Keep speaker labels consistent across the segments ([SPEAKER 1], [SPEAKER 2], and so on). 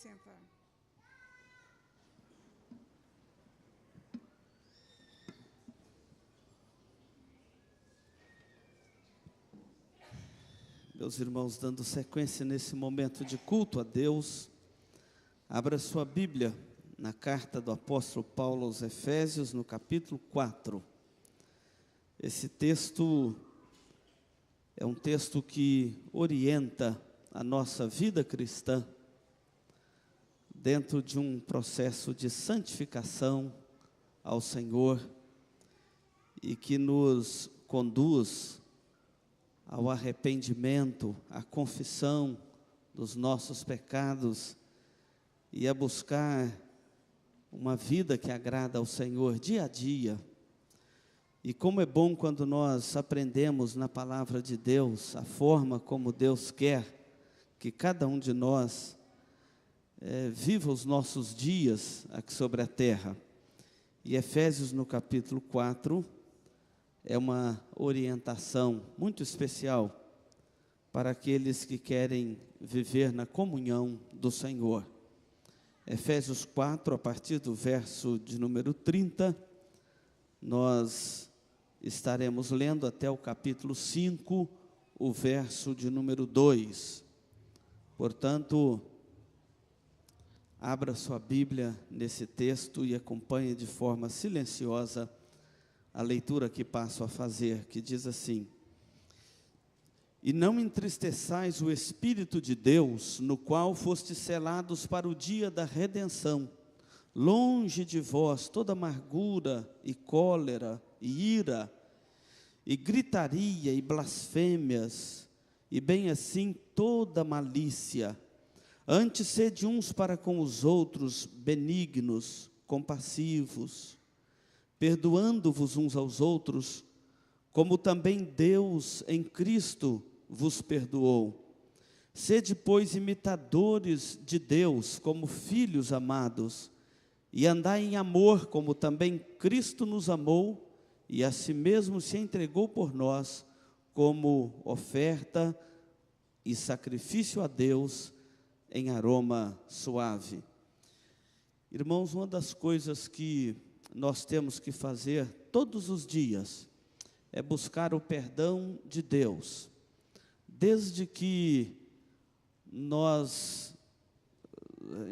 [SPEAKER 1] sentar.
[SPEAKER 2] Meus irmãos, dando sequência nesse momento de culto a Deus, abra sua Bíblia na carta do apóstolo Paulo aos Efésios, no capítulo 4. Esse texto é um texto que orienta a nossa vida cristã dentro de um processo de santificação ao Senhor e que nos conduz ao arrependimento, à confissão dos nossos pecados e a buscar uma vida que agrada ao Senhor dia a dia. E como é bom quando nós aprendemos na palavra de Deus a forma como Deus quer que cada um de nós viva os nossos dias aqui sobre a terra. E Efésios no capítulo 4 é uma orientação muito especial para aqueles que querem viver na comunhão do Senhor. Efésios 4, a partir do verso de número 30, nós estaremos lendo até o capítulo 5, o verso de número 2. Portanto, abra sua Bíblia nesse texto e acompanhe de forma silenciosa a leitura que passo a fazer, que diz assim: E não entristeçais o Espírito de Deus, no qual fostes selados para o dia da redenção. Longe de vós toda amargura e cólera e ira, e gritaria e blasfêmias, e bem assim toda malícia. Antes sede uns para com os outros benignos, compassivos, perdoando-vos uns aos outros, como também Deus em Cristo vos perdoou. Sede, pois, imitadores de Deus, como filhos amados, e andai em amor, como também Cristo nos amou, e a si mesmo se entregou por nós, como oferta e sacrifício a Deus, em aroma suave. Irmãos, uma das coisas que nós temos que fazer todos os dias é buscar o perdão de Deus. Desde que nós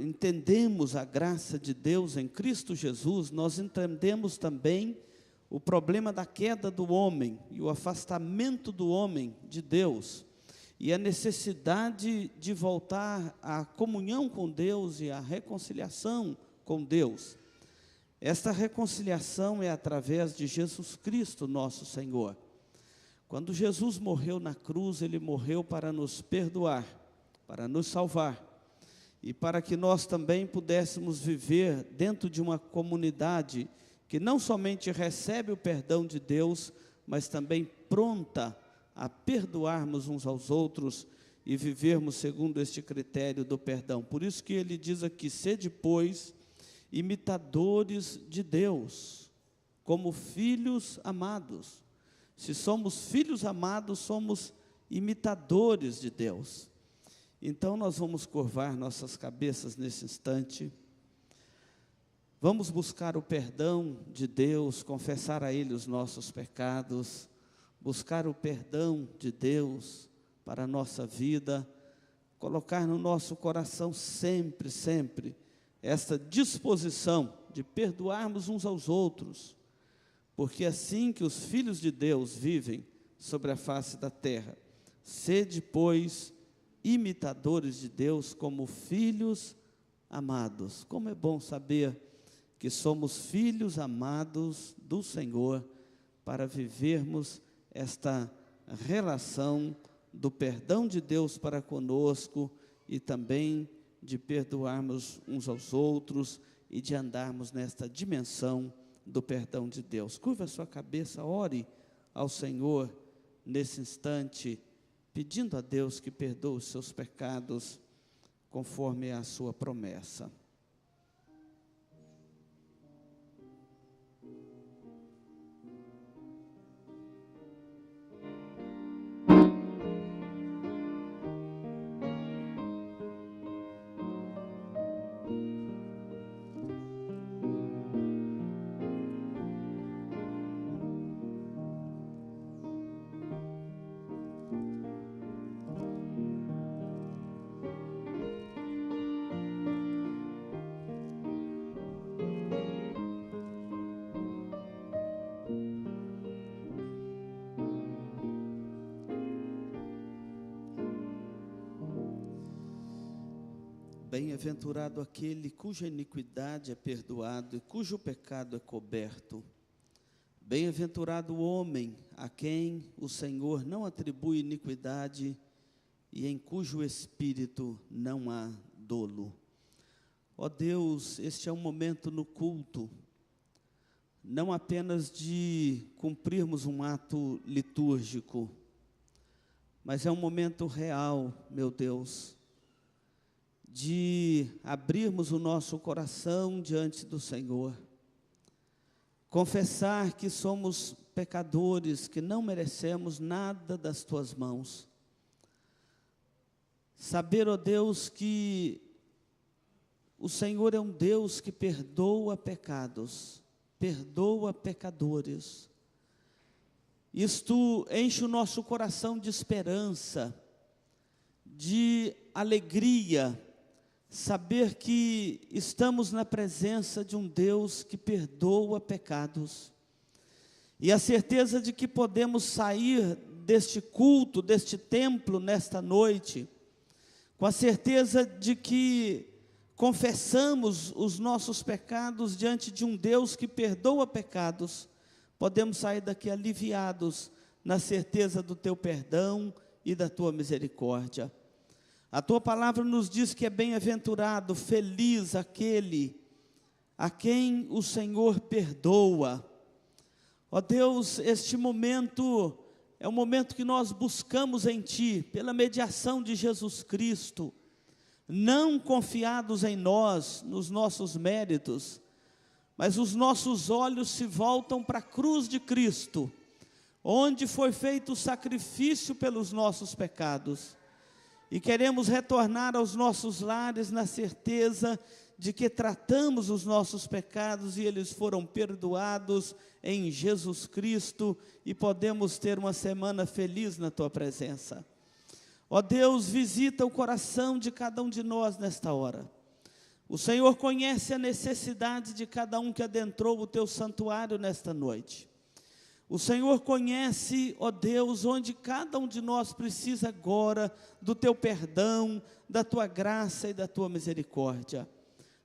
[SPEAKER 2] entendemos a graça de Deus em Cristo Jesus, nós entendemos também o problema da queda do homem e o afastamento do homem de Deus, e a necessidade de voltar à comunhão com Deus e à reconciliação com Deus. Esta reconciliação é através de Jesus Cristo, nosso Senhor. Quando Jesus morreu na cruz, Ele morreu para nos perdoar, para nos salvar, e para que nós também pudéssemos viver dentro de uma comunidade que não somente recebe o perdão de Deus, mas também pronta a perdoarmos uns aos outros e vivermos segundo este critério do perdão. Por isso que ele diz aqui: sede, pois, imitadores de Deus, como filhos amados. Se somos filhos amados, somos imitadores de Deus. Então nós vamos curvar nossas cabeças nesse instante. Vamos buscar o perdão de Deus, confessar a Ele os nossos pecados, buscar o perdão de Deus para a nossa vida, colocar no nosso coração sempre, sempre, esta disposição de perdoarmos uns aos outros, porque é assim que os filhos de Deus vivem sobre a face da terra. Sede, pois, imitadores de Deus como filhos amados. Como é bom saber que somos filhos amados do Senhor, para vivermos esta relação do perdão de Deus para conosco e também de perdoarmos uns aos outros e de andarmos nesta dimensão do perdão de Deus. Curva a sua cabeça, ore ao Senhor nesse instante, pedindo a Deus que perdoe os seus pecados conforme a sua promessa. Bem-aventurado aquele cuja iniquidade é perdoado e cujo pecado é coberto. Bem-aventurado o homem a quem o Senhor não atribui iniquidade e em cujo espírito não há dolo. Ó Deus, este é um momento no culto, não apenas de cumprirmos um ato litúrgico, mas é um momento real, meu Deus, de abrirmos o nosso coração diante do Senhor, confessar que somos pecadores, que não merecemos nada das Tuas mãos, saber, ó Deus, que o Senhor é um Deus que perdoa pecados, perdoa pecadores. Isto enche o nosso coração de esperança, de alegria, saber que estamos na presença de um Deus que perdoa pecados, e a certeza de que podemos sair deste culto, deste templo nesta noite, com a certeza de que confessamos os nossos pecados diante de um Deus que perdoa pecados, podemos sair daqui aliviados na certeza do Teu perdão e da Tua misericórdia. A Tua palavra nos diz que é bem-aventurado, feliz aquele a quem o Senhor perdoa. Ó Deus, este momento é um momento que nós buscamos em Ti, pela mediação de Jesus Cristo, não confiados em nós, nos nossos méritos, mas os nossos olhos se voltam para a cruz de Cristo, onde foi feito o sacrifício pelos nossos pecados, e queremos retornar aos nossos lares na certeza de que tratamos os nossos pecados e eles foram perdoados em Jesus Cristo, e podemos ter uma semana feliz na Tua presença. Ó Deus, visita o coração de cada um de nós nesta hora. O Senhor conhece a necessidade de cada um que adentrou o Teu santuário nesta noite. O Senhor conhece, ó Deus, onde cada um de nós precisa agora do Teu perdão, da Tua graça e da Tua misericórdia.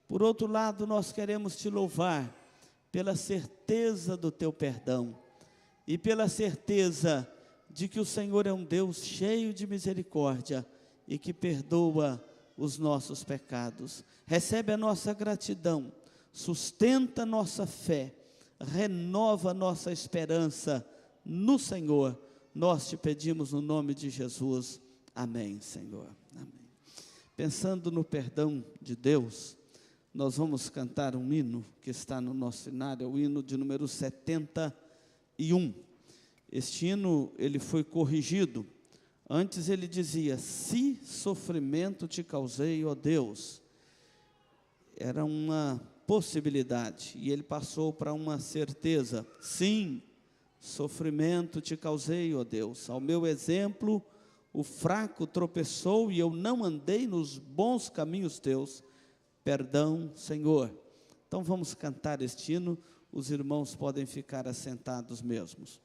[SPEAKER 2] Por outro lado, nós queremos Te louvar pela certeza do Teu perdão e pela certeza de que o Senhor é um Deus cheio de misericórdia e que perdoa os nossos pecados. Recebe a nossa gratidão, sustenta a nossa fé, renova a nossa esperança no Senhor. Nós Te pedimos no nome de Jesus. Amém, Senhor. Amém. Pensando no perdão de Deus, nós vamos cantar um hino que está no nosso cenário, o hino de número 71. Este hino, ele foi corrigido. Antes ele dizia: se sofrimento te causei, ó Deus. Era uma possibilidade, e ele passou para uma certeza: sim, sofrimento te causei, ó Deus. Ao meu exemplo, o fraco tropeçou, e eu não andei nos bons caminhos Teus. Perdão, Senhor. Então vamos cantar este hino, os irmãos podem ficar assentados mesmos.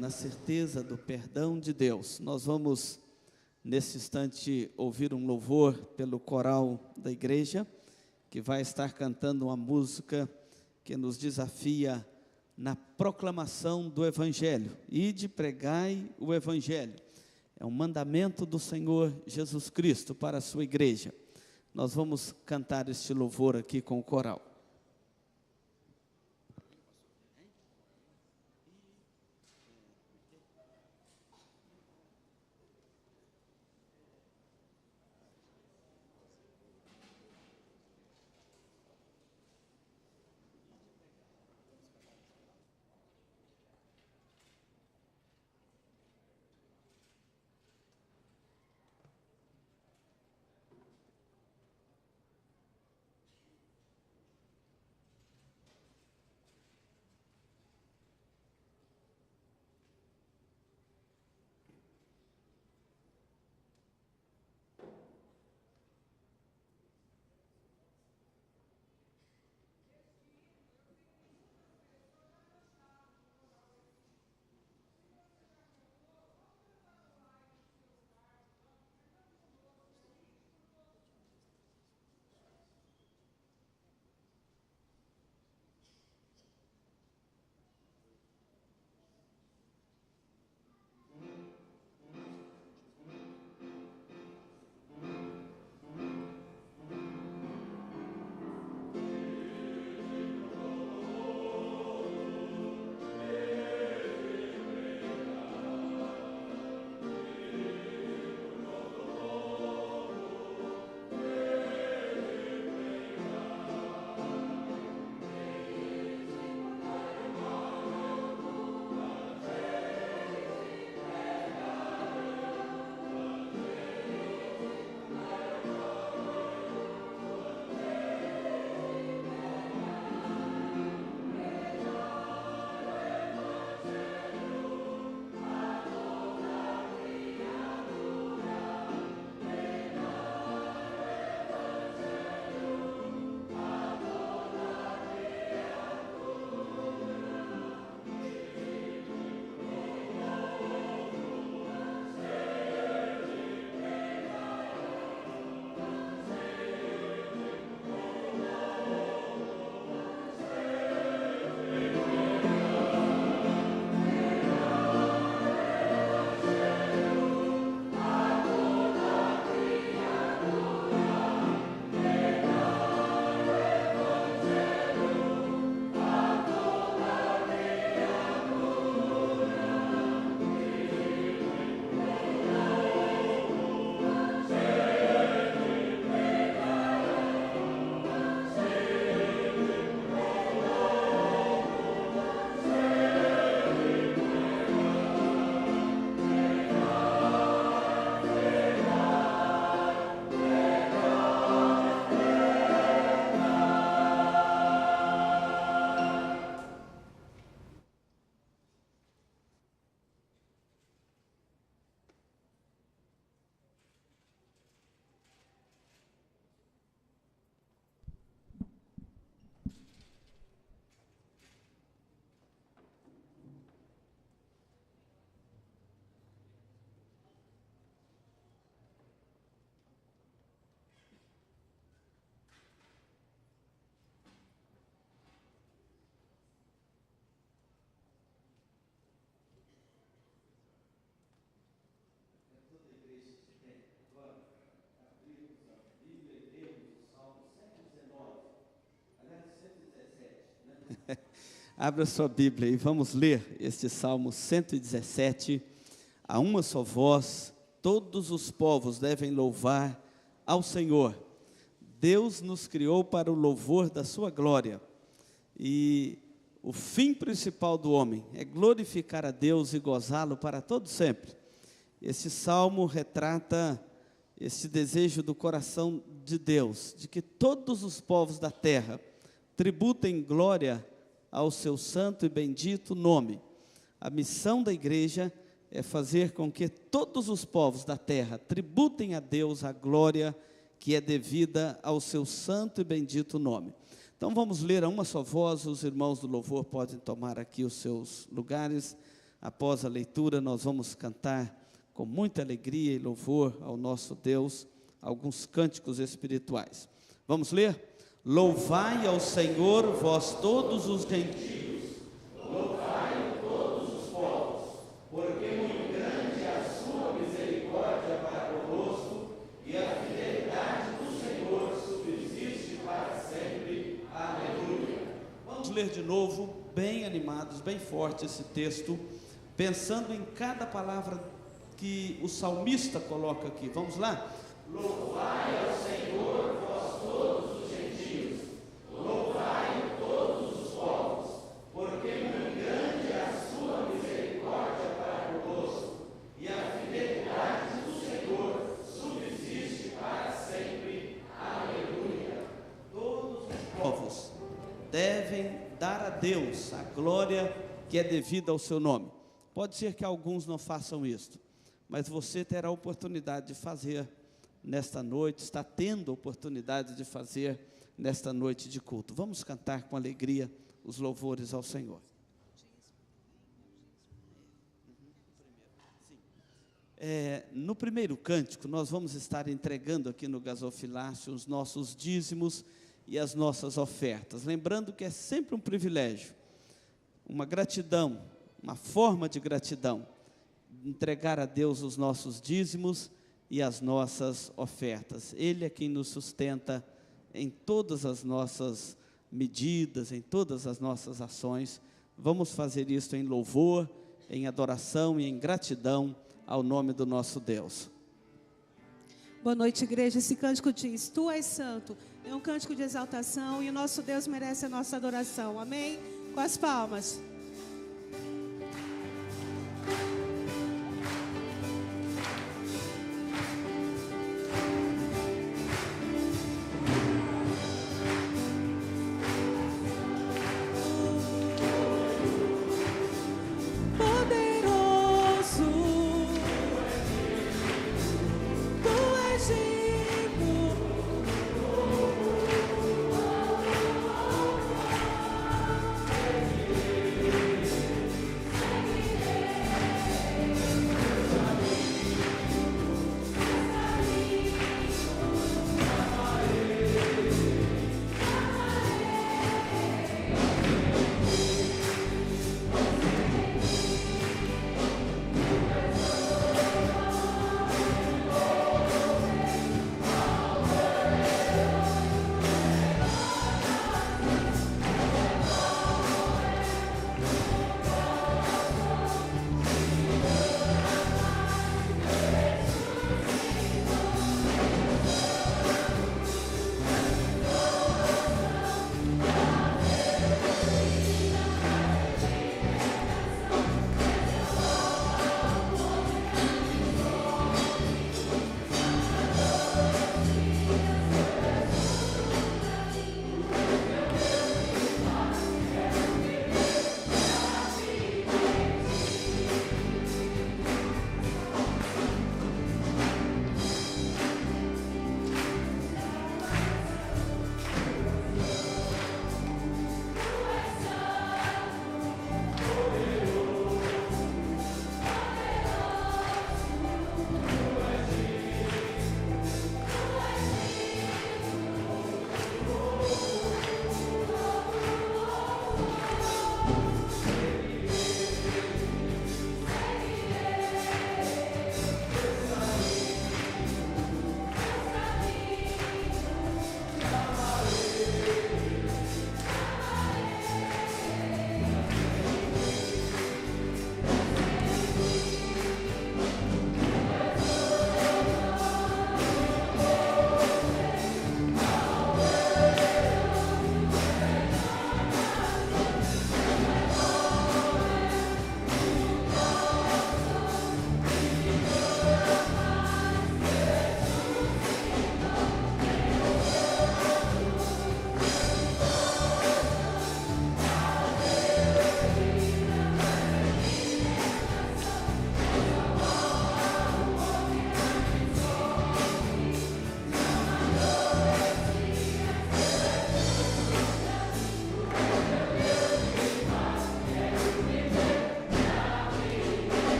[SPEAKER 2] na certeza do perdão de Deus. Nós vamos, nesse instante, ouvir um louvor pelo coral da igreja, que vai estar cantando uma música que nos desafia na proclamação do Evangelho. Ide, pregai o Evangelho. É um mandamento do Senhor Jesus Cristo para a sua igreja. Nós vamos cantar este louvor aqui com o coral. Abra sua Bíblia e vamos ler este Salmo 117. A uma só voz, todos os povos devem louvar ao Senhor. Deus nos criou para o louvor da sua glória. E o fim principal do homem é glorificar a Deus e gozá-lo para todo sempre. Esse salmo retrata esse desejo do coração de Deus, de que todos os povos da terra tributem glória ao seu santo e bendito nome. A missão da igreja é fazer com que todos os povos da terra tributem a Deus a glória que é devida ao seu santo e bendito nome. Então vamos ler a uma só voz, os irmãos do louvor podem tomar aqui os seus lugares. Após a leitura, nós vamos cantar com muita alegria e louvor ao nosso Deus alguns cânticos espirituais. Vamos ler? Louvai ao Senhor, vós todos os gentios, louvai todos os povos, porque muito grande é a sua misericórdia para conosco, e a fidelidade do Senhor subsiste para sempre. Aleluia. Vamos ler de novo, bem animados, bem forte esse texto, pensando em cada palavra que o salmista coloca aqui. Vamos lá? Louvai ao Senhor, vós todos os gentios, louvai todos os povos, porque muito grande é a sua misericórdia para conosco, e a fidelidade do Senhor subsiste para sempre. Aleluia. Todos os povos devem dar a Deus a glória que é devida ao seu nome. Pode ser que alguns não façam isto, mas você terá a oportunidade de fazer nesta noite, está tendo a oportunidade de fazer nesta noite de culto. Vamos cantar com alegria os louvores ao Senhor. No primeiro cântico, nós vamos estar entregando aqui no gasofilácio os nossos dízimos e as nossas ofertas. Lembrando que é sempre um privilégio, uma gratidão, uma forma de gratidão, entregar a Deus os nossos dízimos e as nossas ofertas. Ele é quem nos sustenta em todas as nossas medidas, em todas as nossas ações. Vamos fazer isso em louvor, em adoração e em gratidão ao nome do nosso Deus.
[SPEAKER 1] Boa noite, igreja. Esse cântico diz: Tu és santo. É um cântico de exaltação e o nosso Deus merece a nossa adoração. Amém? Com as palmas.
[SPEAKER 3] Poderoso,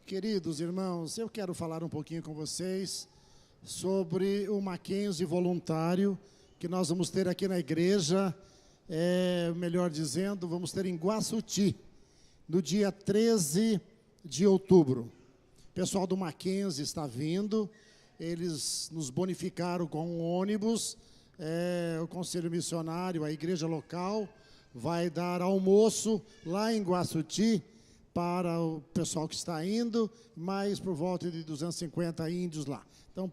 [SPEAKER 3] Queridos irmãos, eu quero falar um pouquinho com vocês sobre o Mackenzie voluntário que nós vamos ter aqui na igreja, melhor dizendo, vamos ter em Guaçuti, no dia 13 de outubro. O pessoal do Mackenzie está vindo, eles nos bonificaram com um ônibus, o Conselho Missionário, a igreja local, vai dar almoço lá em Guaçuti, para o pessoal que está indo, mais por volta de 250 índios lá. Então,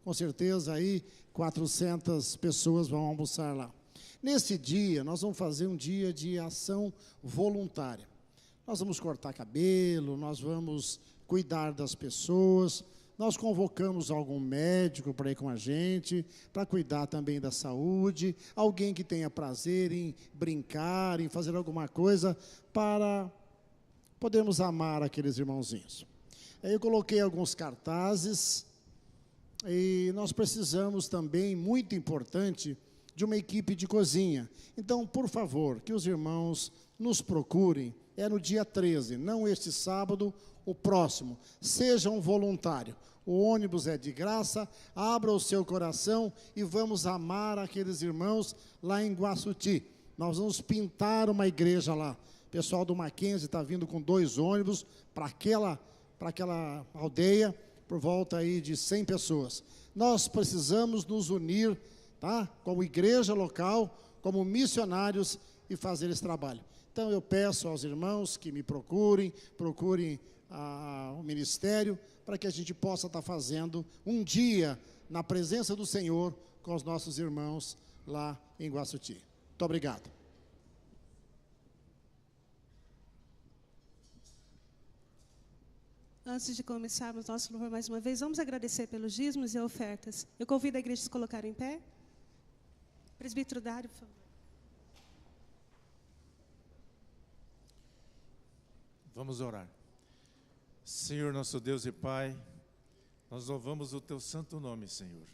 [SPEAKER 3] com certeza, aí 400 pessoas vão almoçar lá. Nesse dia, nós vamos fazer um dia de ação voluntária. Nós vamos cortar cabelo, nós vamos cuidar das pessoas, nós convocamos algum médico para ir com a gente, para cuidar também da saúde, alguém que tenha prazer em brincar, em fazer alguma coisa para podemos amar aqueles irmãozinhos. Aí eu coloquei alguns cartazes, e nós precisamos também, muito importante, de uma equipe de cozinha. Então, por favor, que os irmãos nos procurem, no dia 13, não este sábado, o próximo. Seja um voluntário, o ônibus é de graça, abra o seu coração e vamos amar aqueles irmãos lá em Guaçuti. Nós vamos pintar uma igreja lá. O pessoal do Mackenzie está vindo com 2 ônibus para aquela aldeia, por volta aí de 100 pessoas. Nós precisamos nos unir, tá? Como igreja local, como missionários e fazer esse trabalho. Então eu peço aos irmãos que me procurem o ministério, para que a gente possa estar fazendo um dia na presença do Senhor com os nossos irmãos lá em Guaçuti. Muito obrigado.
[SPEAKER 1] Antes de começarmos nosso louvor mais uma vez, vamos agradecer pelos dízimos e ofertas. Eu convido a igreja a se colocar em pé. Presbítero Dário, por favor.
[SPEAKER 4] Vamos orar. Senhor, nosso Deus e Pai, nós louvamos o Teu santo nome, Senhor.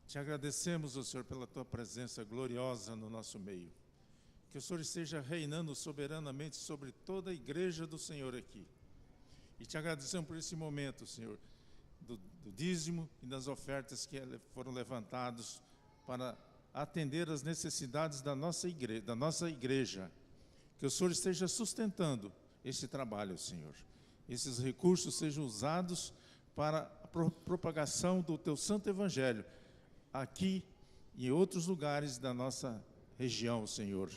[SPEAKER 4] Te agradecemos, ó Senhor, pela Tua presença gloriosa no nosso meio. Que o Senhor esteja reinando soberanamente sobre toda a igreja do Senhor aqui. E te agradecemos por esse momento, Senhor, do dízimo e das ofertas que foram levantados para atender as necessidades da nossa igreja. Que o Senhor esteja sustentando esse trabalho, Senhor. Esses recursos sejam usados para a propagação do Teu santo evangelho aqui e em outros lugares da nossa região, Senhor.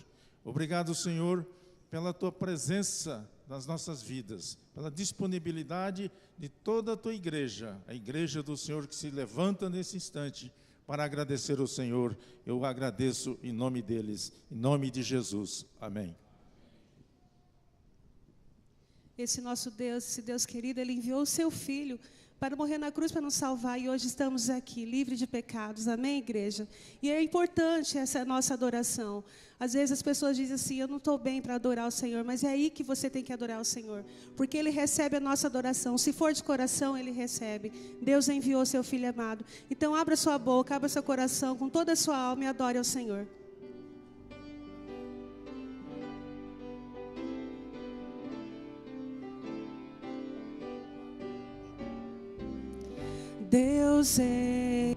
[SPEAKER 4] Obrigado, Senhor, pela Tua presença nas nossas vidas, pela disponibilidade de toda a Tua igreja, a igreja do Senhor que se levanta nesse instante para agradecer ao Senhor. Eu agradeço em nome deles, em nome de Jesus. Amém.
[SPEAKER 1] Esse nosso Deus, esse Deus querido, Ele enviou o Seu Filho para morrer na cruz para nos salvar, e hoje estamos aqui, livres de pecados, amém, igreja? E é importante essa nossa adoração. Às vezes as pessoas dizem assim, eu não estou bem para adorar o Senhor, mas é aí que você tem que adorar o Senhor, porque Ele recebe a nossa adoração. Se for de coração, Ele recebe. Deus enviou Seu Filho amado. Então abra sua boca, abra seu coração, com toda a sua alma, e adore ao Senhor. Deus é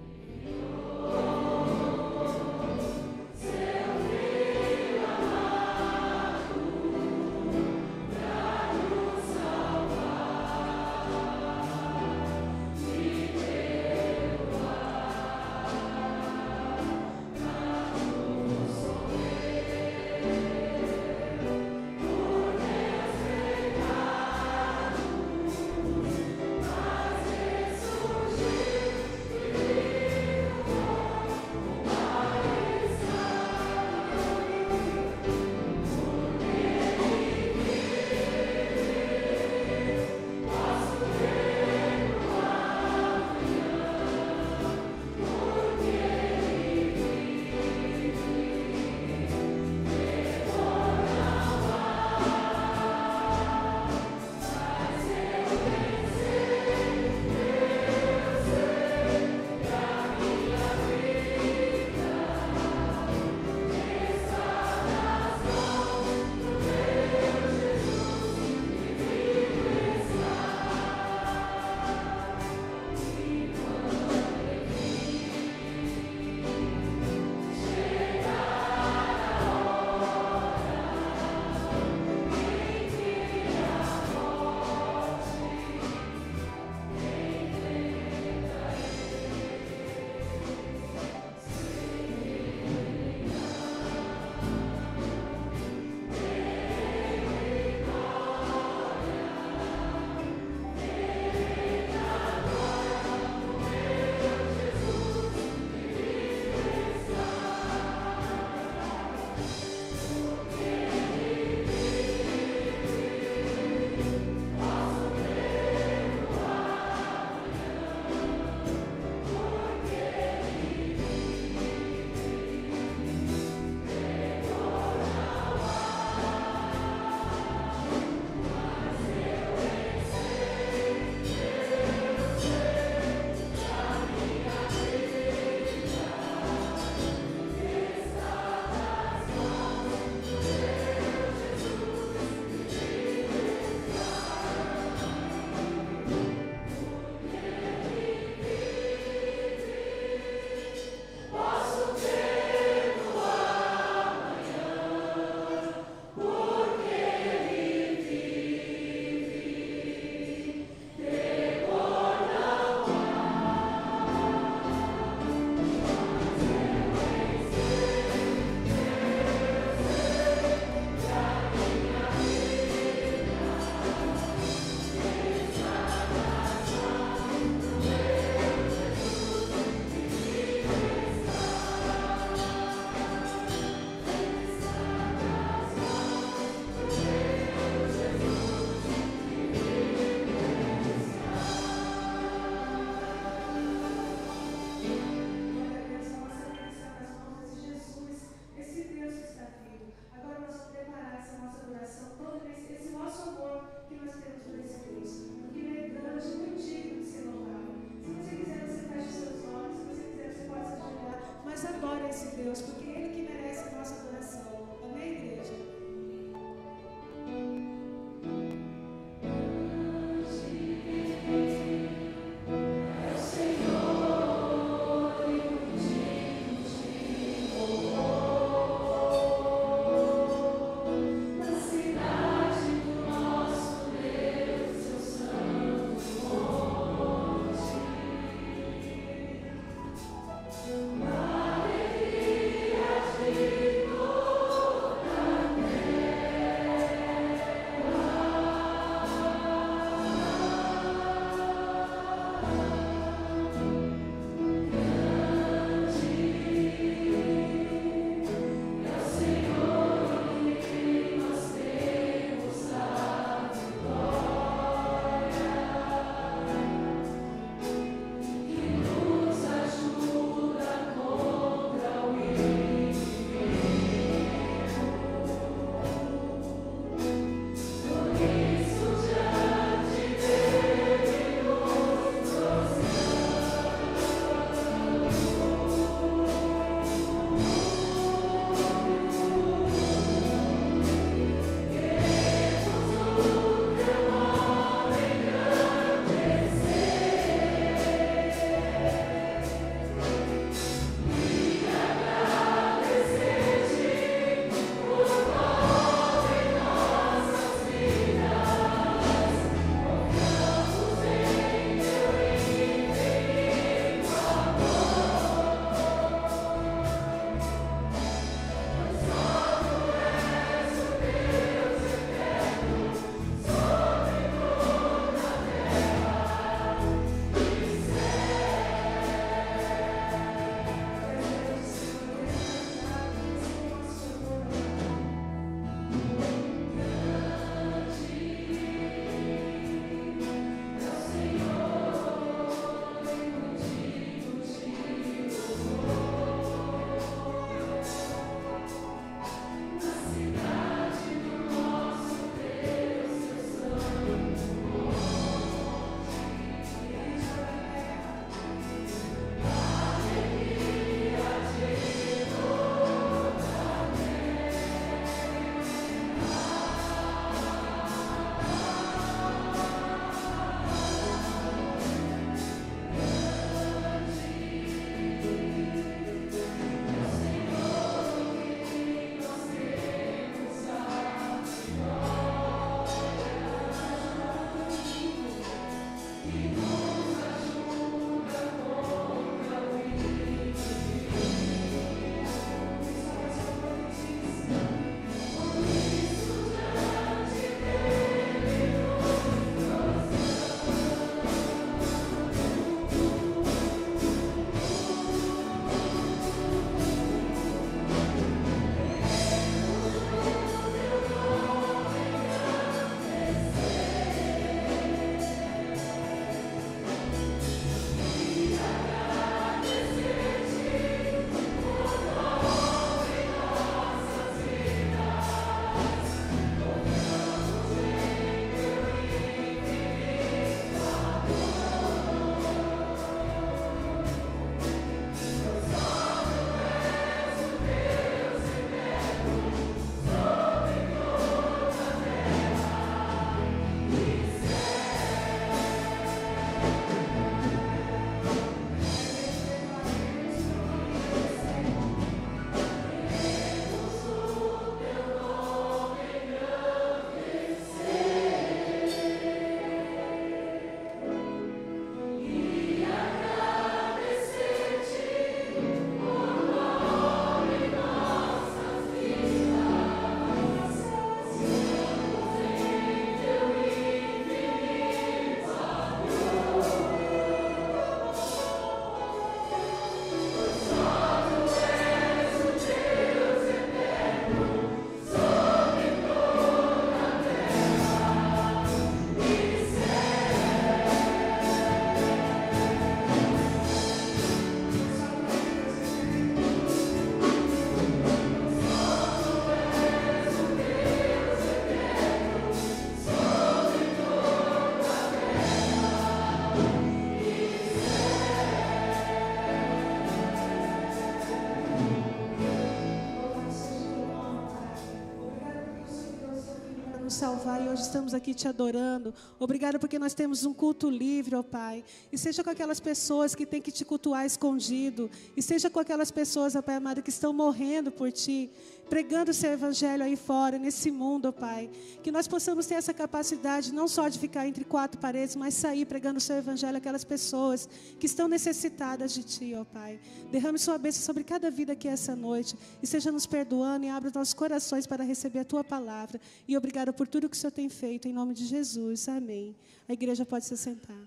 [SPEAKER 1] nos salvar e hoje estamos aqui te adorando. Obrigado porque nós temos um culto livre, ó Pai. E seja com aquelas pessoas que têm que te cultuar escondido. E seja com aquelas pessoas, ó Pai amado, que estão morrendo por ti, pregando o seu evangelho aí fora, nesse mundo, ó Pai. Que nós possamos ter essa capacidade não só de ficar entre quatro paredes, mas sair pregando o seu evangelho àquelas pessoas que estão necessitadas de ti, ó Pai. Derrame sua bênção sobre cada vida aqui essa noite. E seja nos perdoando e abra os nossos corações para receber a tua palavra. E obrigada por tudo que o Senhor tem feito, em nome de Jesus. Amém. A igreja pode se sentar.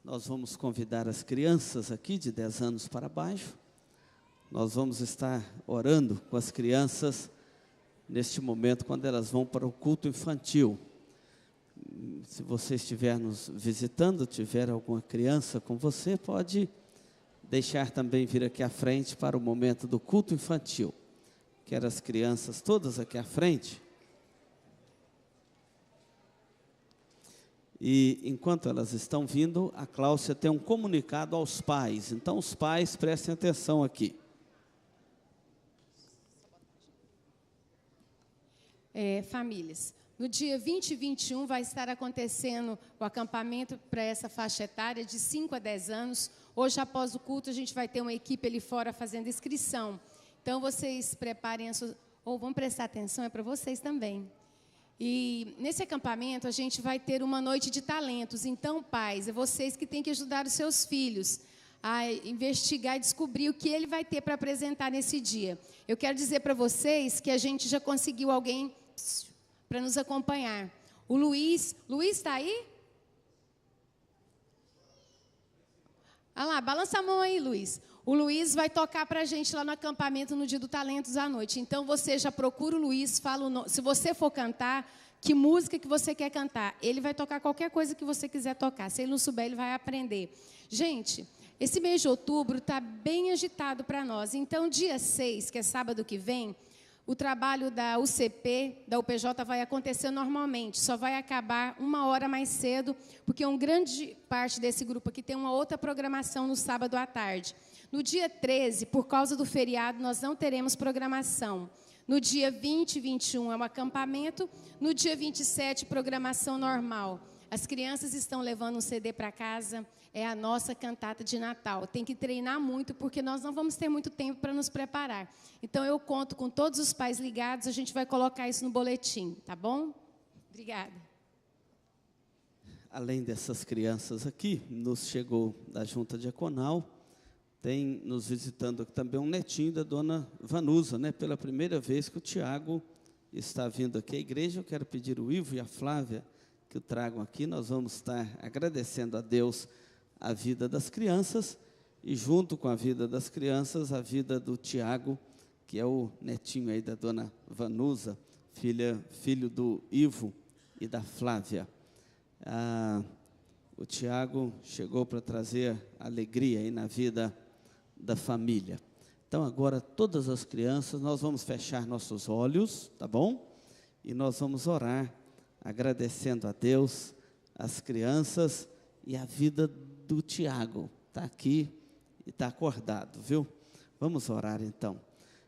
[SPEAKER 2] Nós vamos convidar as crianças aqui de 10 anos para baixo. Nós vamos estar orando com as crianças neste momento, quando elas vão para o culto infantil. Se você estiver nos visitando, tiver alguma criança com você, pode deixar também vir aqui à frente para o momento do culto infantil. Quero as crianças todas aqui à frente. E enquanto elas estão vindo, a Cláudia tem um comunicado aos pais. Então, os pais, prestem atenção aqui.
[SPEAKER 5] Famílias, no dia 20 e 21 vai estar acontecendo o acampamento para essa faixa etária de 5 a 10 anos. Hoje, após o culto, a gente vai ter uma equipe ali fora fazendo inscrição. Então, vocês preparem vão prestar atenção, é para vocês também. E nesse acampamento a gente vai ter uma noite de talentos. Então, pais, é vocês que têm que ajudar os seus filhos a investigar e descobrir o que ele vai ter para apresentar nesse dia. Eu quero dizer para vocês que a gente já conseguiu alguém para nos acompanhar. O Luiz está aí? Ah lá, balança a mão aí, Luiz. O Luiz vai tocar para a gente lá no acampamento no dia do Talentos à noite. Então, você já procura o Luiz, fala o nome. Se você for cantar, que música que você quer cantar. Ele vai tocar qualquer coisa que você quiser tocar. Se ele não souber, ele vai aprender. Gente, esse mês de outubro está bem agitado para nós. Então, dia 6, que é sábado que vem, o trabalho da UCP, da UPJ, vai acontecer normalmente. Só vai acabar 1 hora mais cedo, porque uma grande parte desse grupo aqui tem uma outra programação no sábado à tarde. No dia 13, por causa do feriado, nós não teremos programação. No dia 20 e 21 é um acampamento. No dia 27, programação normal. As crianças estão levando um CD para casa. É a nossa cantata de Natal. Tem que treinar muito, porque nós não vamos ter muito tempo para nos preparar. Então, eu conto com todos os pais ligados. A gente vai colocar isso no boletim, tá bom? Obrigada.
[SPEAKER 2] Além dessas crianças aqui, nos chegou da Junta Diaconal, tem nos visitando aqui também um netinho da dona Vanusa, né? Pela primeira vez que o Tiago está vindo aqui à igreja. Eu quero pedir o Ivo e a Flávia que o tragam aqui. Nós vamos estar agradecendo a Deus a vida das crianças e, junto com a vida das crianças, a vida do Tiago, que é o netinho aí da dona Vanusa, filho do Ivo e da Flávia. O Tiago chegou para trazer alegria aí na vida da família. Então, agora, todas as crianças, nós vamos fechar nossos olhos, tá bom? E nós vamos orar, agradecendo a Deus, as crianças e a vida do Tiago. Está aqui e está acordado, viu? Vamos orar, então.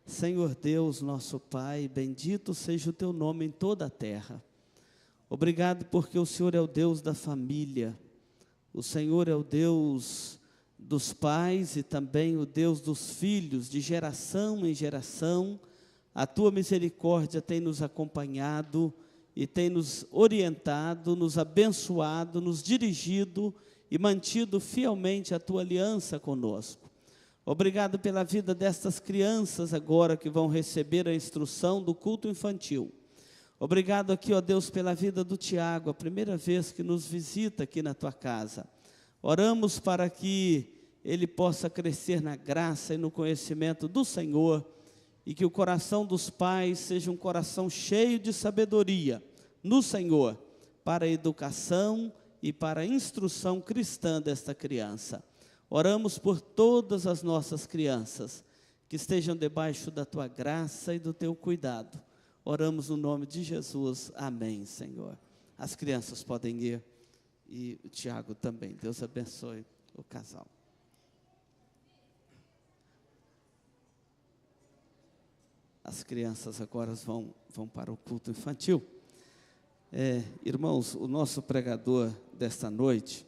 [SPEAKER 2] Senhor Deus, nosso Pai, bendito seja o Teu nome em toda a terra. Obrigado porque o Senhor é o Deus da família. O Senhor é o Deus dos pais e também o Deus dos filhos, de geração em geração. A Tua misericórdia tem nos acompanhado e tem nos orientado, nos abençoado, nos dirigido e mantido fielmente a Tua aliança conosco. Obrigado pela vida destas crianças agora que vão receber a instrução do culto infantil. Obrigado aqui, ó Deus, pela vida do Tiago, a primeira vez que nos visita aqui na Tua casa. Oramos para que ele possa crescer na graça e no conhecimento do Senhor e que o coração dos pais seja um coração cheio de sabedoria no Senhor para a educação e para a instrução cristã desta criança. Oramos por todas as nossas crianças que estejam debaixo da Tua graça e do Teu cuidado. Oramos no nome de Jesus. Amém, Senhor. As crianças podem ir e o Tiago também. Deus abençoe o casal. as crianças agora vão para o culto infantil. Irmãos, o nosso pregador desta noite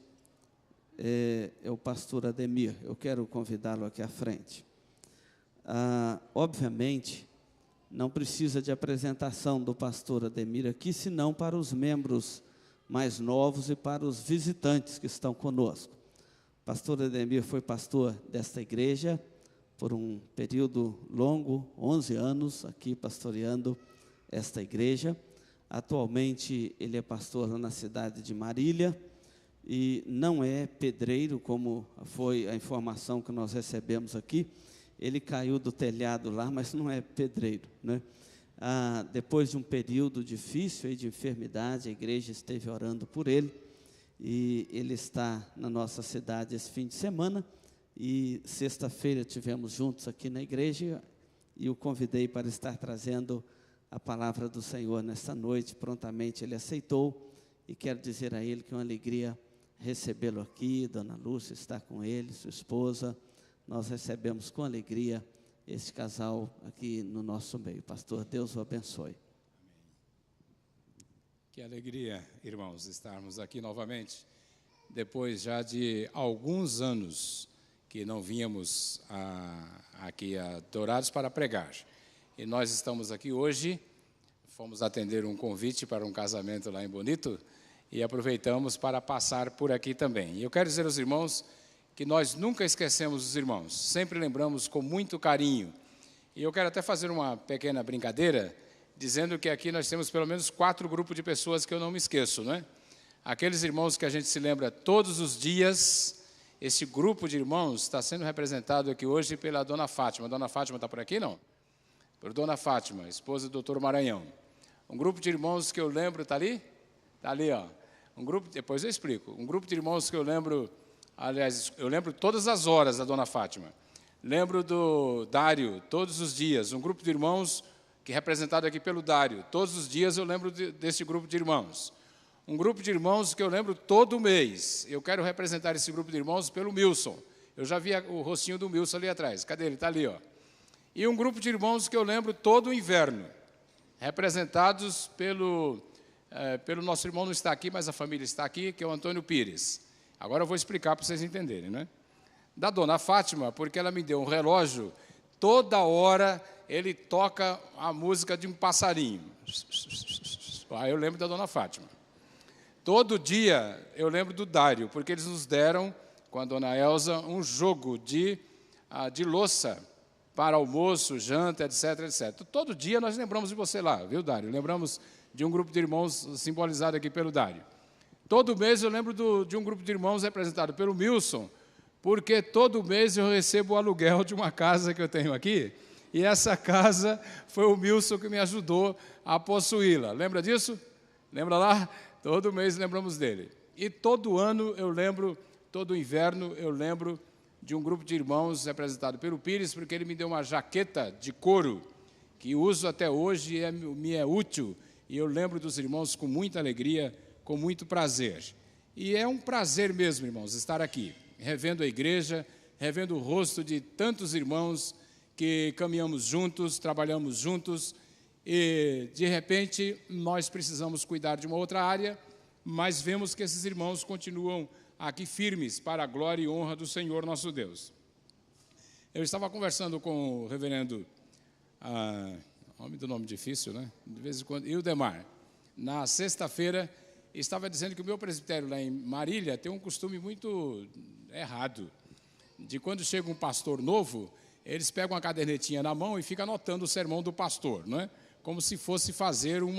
[SPEAKER 2] é o pastor Ademir. Eu quero convidá-lo aqui à frente. Obviamente, não precisa de apresentação do pastor Ademir aqui, senão para os membros mais novos e para os visitantes que estão conosco. O pastor Ademir foi pastor desta igreja por um período longo, 11 anos, aqui pastoreando esta igreja. Atualmente, ele é pastor lá na cidade de Marília, e não é pedreiro, como foi a informação que nós recebemos aqui. Ele caiu do telhado lá, mas não é pedreiro, né? Depois de um período difícil de enfermidade, a igreja esteve orando por ele, e ele está na nossa cidade esse fim de semana, e sexta-feira tivemos juntos aqui na igreja, e o convidei para estar trazendo a palavra do Senhor nesta noite. Prontamente ele aceitou, e quero dizer a ele que é uma alegria recebê-lo aqui. Dona Lúcia está com ele, sua esposa. Nós recebemos com alegria esse casal aqui no nosso meio. Pastor, Deus o abençoe.
[SPEAKER 6] Que alegria, irmãos, estarmos aqui novamente, depois já de alguns anos que não vínhamos aqui a Dourados para pregar. E nós estamos aqui hoje, fomos atender um convite para um casamento lá em Bonito, e aproveitamos para passar por aqui também. E eu quero dizer aos irmãos que nós nunca esquecemos os irmãos, sempre lembramos com muito carinho. E eu quero até fazer uma pequena brincadeira, dizendo que aqui nós temos pelo menos 4 grupos de pessoas que eu não me esqueço, né? Aqueles irmãos que a gente se lembra todos os dias. Esse grupo de irmãos está sendo representado aqui hoje pela Dona Fátima. A Dona Fátima está por aqui, não? Por Dona Fátima, esposa do Dr. Maranhão. Um grupo de irmãos que eu lembro, está ali? Está ali, ó. Depois eu explico. Um grupo de irmãos que eu lembro, aliás, eu lembro todas as horas da Dona Fátima. Lembro do Dário, todos os dias. Um grupo de irmãos que é representado aqui pelo Dário. Todos os dias eu lembro desse grupo de irmãos. Um grupo de irmãos que eu lembro todo mês. Eu quero representar esse grupo de irmãos pelo Milson. Eu já vi o rostinho do Milson ali atrás. Cadê ele? Está ali, ó. E um grupo de irmãos que eu lembro todo o inverno, representados pelo nosso irmão, não está aqui, mas a família está aqui, que é o Antônio Pires. Agora eu vou explicar para vocês entenderem, né? Da Dona Fátima, porque ela me deu um relógio, toda hora ele toca a música de um passarinho. Aí eu lembro da Dona Fátima. Todo dia eu lembro do Dário, porque eles nos deram, com a Dona Elza, um jogo de louça para almoço, janta, etc, etc. Todo dia nós lembramos de você lá, viu, Dário? Lembramos de um grupo de irmãos simbolizado aqui pelo Dário. Todo mês eu lembro de um grupo de irmãos representado pelo Milson, porque todo mês eu recebo o aluguel de uma casa que eu tenho aqui, e essa casa foi o Milson que me ajudou a possuí-la. Lembra disso? Lembra lá? Todo mês lembramos dele. E todo ano eu lembro, todo inverno eu lembro de um grupo de irmãos representado pelo Pires, porque ele me deu uma jaqueta de couro, que uso até hoje e me é útil, e eu lembro dos irmãos com muita alegria, com muito prazer. E é um prazer mesmo, irmãos, estar aqui, revendo a igreja, revendo o rosto de tantos irmãos que caminhamos juntos, trabalhamos juntos, e, de repente, nós precisamos cuidar de uma outra área, mas vemos que esses irmãos continuam aqui firmes para a glória e honra do Senhor nosso Deus. Eu estava conversando com o reverendo, nome difícil, né? De vez em quando, Ildemar, na sexta-feira, estava dizendo que o meu presbitério lá em Marília tem um costume muito errado, de quando chega um pastor novo, eles pegam a cadernetinha na mão e ficam anotando o sermão do pastor, não é? Como se fosse fazer um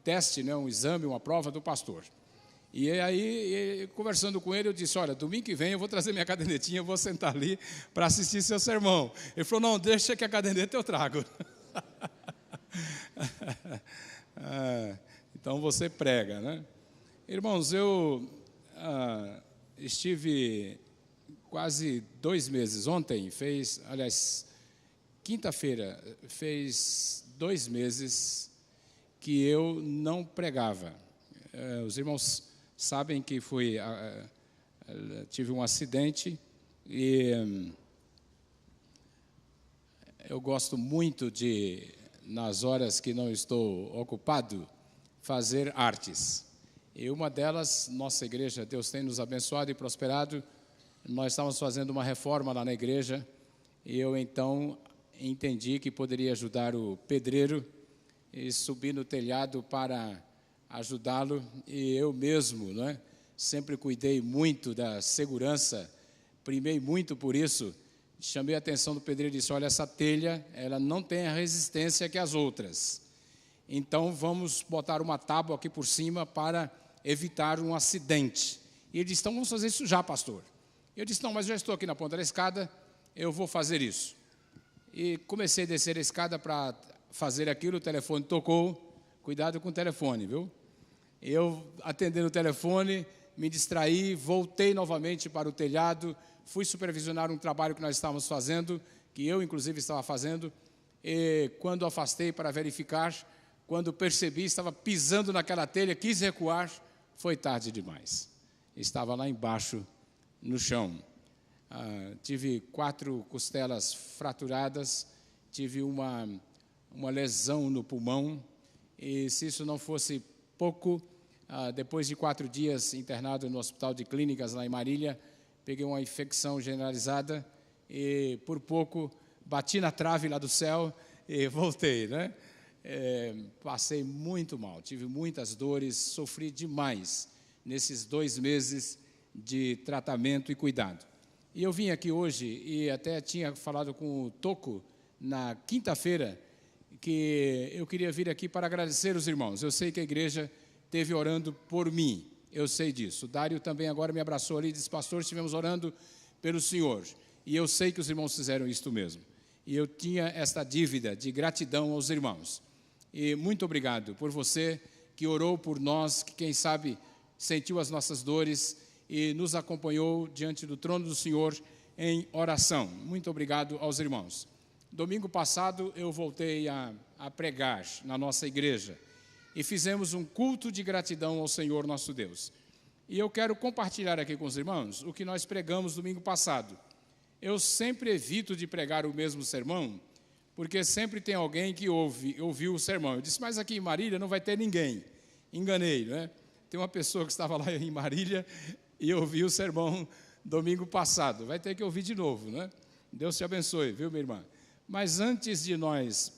[SPEAKER 6] teste, né? Um exame, uma prova do pastor. E aí, conversando com ele, eu disse, olha, domingo que vem eu vou trazer minha cadernetinha, eu vou sentar ali para assistir seu sermão. Ele falou, não, deixa que a caderneta eu trago. Então você prega, né? Irmãos, eu estive quase 2 meses, ontem quinta-feira, fez 2 meses que eu não pregava. Os irmãos sabem que tive um acidente e eu gosto muito de, nas horas que não estou ocupado, fazer artes. E uma delas, nossa igreja, Deus tem nos abençoado e prosperado. Nós estávamos fazendo uma reforma lá na igreja e eu então entendi que poderia ajudar o pedreiro e subi no telhado para ajudá-lo. E eu mesmo, né, sempre cuidei muito da segurança, primei muito por isso. Chamei a atenção do pedreiro e disse: olha, essa telha, ela não tem a resistência que as outras. Então, vamos botar uma tábua aqui por cima para evitar um acidente. E ele disse: então, vamos fazer isso já, pastor. Eu disse: não, mas já estou aqui na ponta da escada, eu vou fazer isso. E comecei a descer a escada para fazer aquilo, o telefone tocou. Cuidado com o telefone, viu? Eu, atendendo o telefone, me distraí, voltei novamente para o telhado, fui supervisionar um trabalho que nós estávamos fazendo, que eu, inclusive, estava fazendo, e quando afastei para verificar, quando percebi, estava pisando naquela telha, quis recuar, foi tarde demais. Estava lá embaixo, no chão. Tive 4 costelas fraturadas, tive uma lesão no pulmão, e se isso não fosse pouco, depois de 4 dias internado no Hospital de Clínicas, lá em Marília, peguei uma infecção generalizada e, por pouco, bati na trave lá do céu e voltei, né? Passei muito mal, tive muitas dores, sofri demais nesses 2 meses de tratamento e cuidado. E eu vim aqui hoje e até tinha falado com o Toco na quinta-feira que eu queria vir aqui para agradecer os irmãos. Eu sei que a igreja esteve orando por mim, eu sei disso. O Dário também agora me abraçou ali e disse: pastor, estivemos orando pelo senhor. E eu sei que os irmãos fizeram isto mesmo. E eu tinha esta dívida de gratidão aos irmãos. E muito obrigado por você que orou por nós, que quem sabe sentiu as nossas dores e nos acompanhou diante do trono do Senhor em oração. Muito obrigado aos irmãos. Domingo passado eu voltei a pregar na nossa igreja e fizemos um culto de gratidão ao Senhor nosso Deus. E eu quero compartilhar aqui com os irmãos o que nós pregamos domingo passado. Eu sempre evito de pregar o mesmo sermão, porque sempre tem alguém que ouviu o sermão. Eu disse: mas aqui em Marília não vai ter ninguém. Enganei, né? Tem uma pessoa que estava lá em Marília e ouviu o sermão domingo passado. Vai ter que ouvir de novo, né? Deus te abençoe, viu, minha irmã? Mas antes de nós...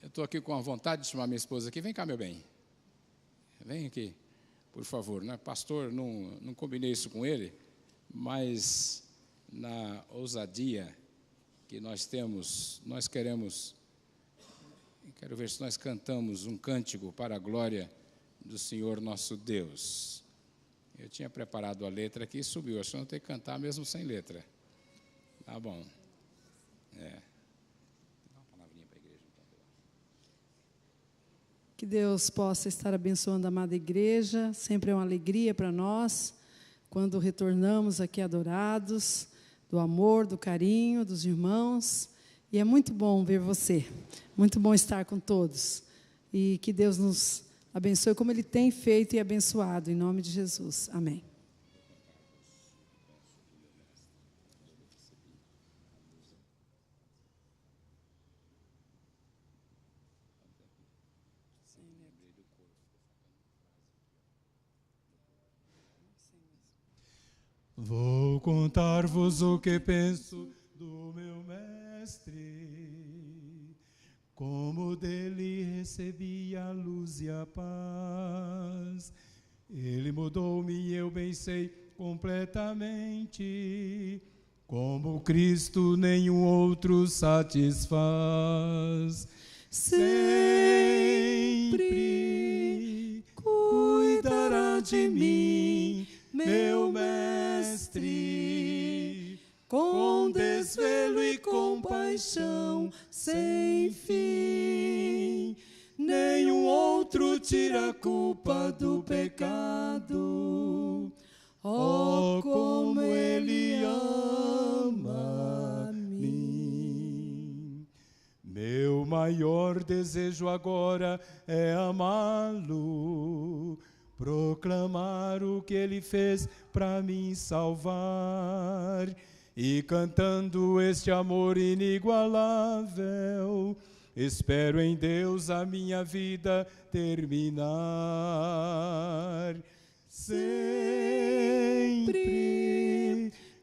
[SPEAKER 6] Eu estou aqui com a vontade de chamar minha esposa aqui. Vem cá, meu bem. Vem aqui, por favor, né? Pastor, não combinei isso com ele, mas na ousadia que nós temos, nós quero ver se nós cantamos um cântico para a glória do Senhor nosso Deus. Eu tinha preparado a letra aqui e subiu, acho que eu não tenho que cantar mesmo sem letra. Tá bom. Dá uma palavrinha para a igreja.
[SPEAKER 7] Que Deus possa estar abençoando a amada igreja, sempre é uma alegria para nós, quando retornamos aqui adorados, do amor, do carinho dos irmãos, e é muito bom ver você, muito bom estar com todos, e que Deus nos abençoe como Ele tem feito e abençoado, em nome de Jesus, amém.
[SPEAKER 8] Vou contar-vos o que penso do meu mestre, como dele recebi a luz e a paz. Ele mudou-me e eu bem sei completamente, como Cristo nenhum outro satisfaz. Sempre cuidará de mim, meu mestre, com desvelo e compaixão sem fim. Nenhum outro tira a culpa do pecado. Oh, como Ele ama a mim. Meu maior desejo agora é amá-lo, proclamar o que Ele fez para me salvar e cantando este amor inigualável, espero em Deus a minha vida terminar. Sempre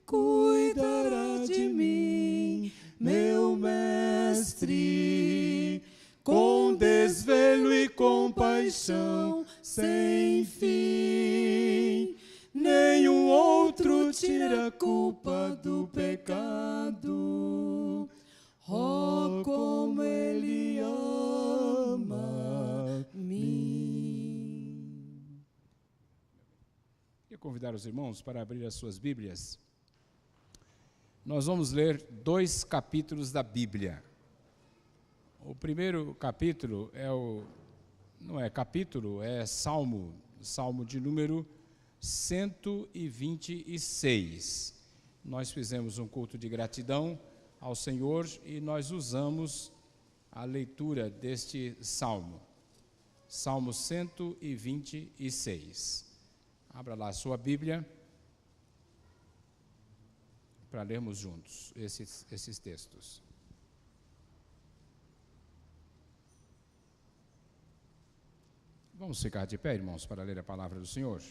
[SPEAKER 8] cuidará de mim, meu mestre, com desvelo e compaixão sem fim. Nenhum outro tira a culpa do pecado. Oh, como Ele ama-me.
[SPEAKER 6] Queria convidar os irmãos para abrir as suas Bíblias. Nós vamos ler 2 capítulos da Bíblia. O primeiro capítulo não é capítulo, é Salmo de número 126. Nós fizemos um culto de gratidão ao Senhor e nós usamos a leitura deste Salmo 126. Abra lá a sua Bíblia para lermos juntos esses textos. Vamos ficar de pé, irmãos, para ler a palavra do Senhor.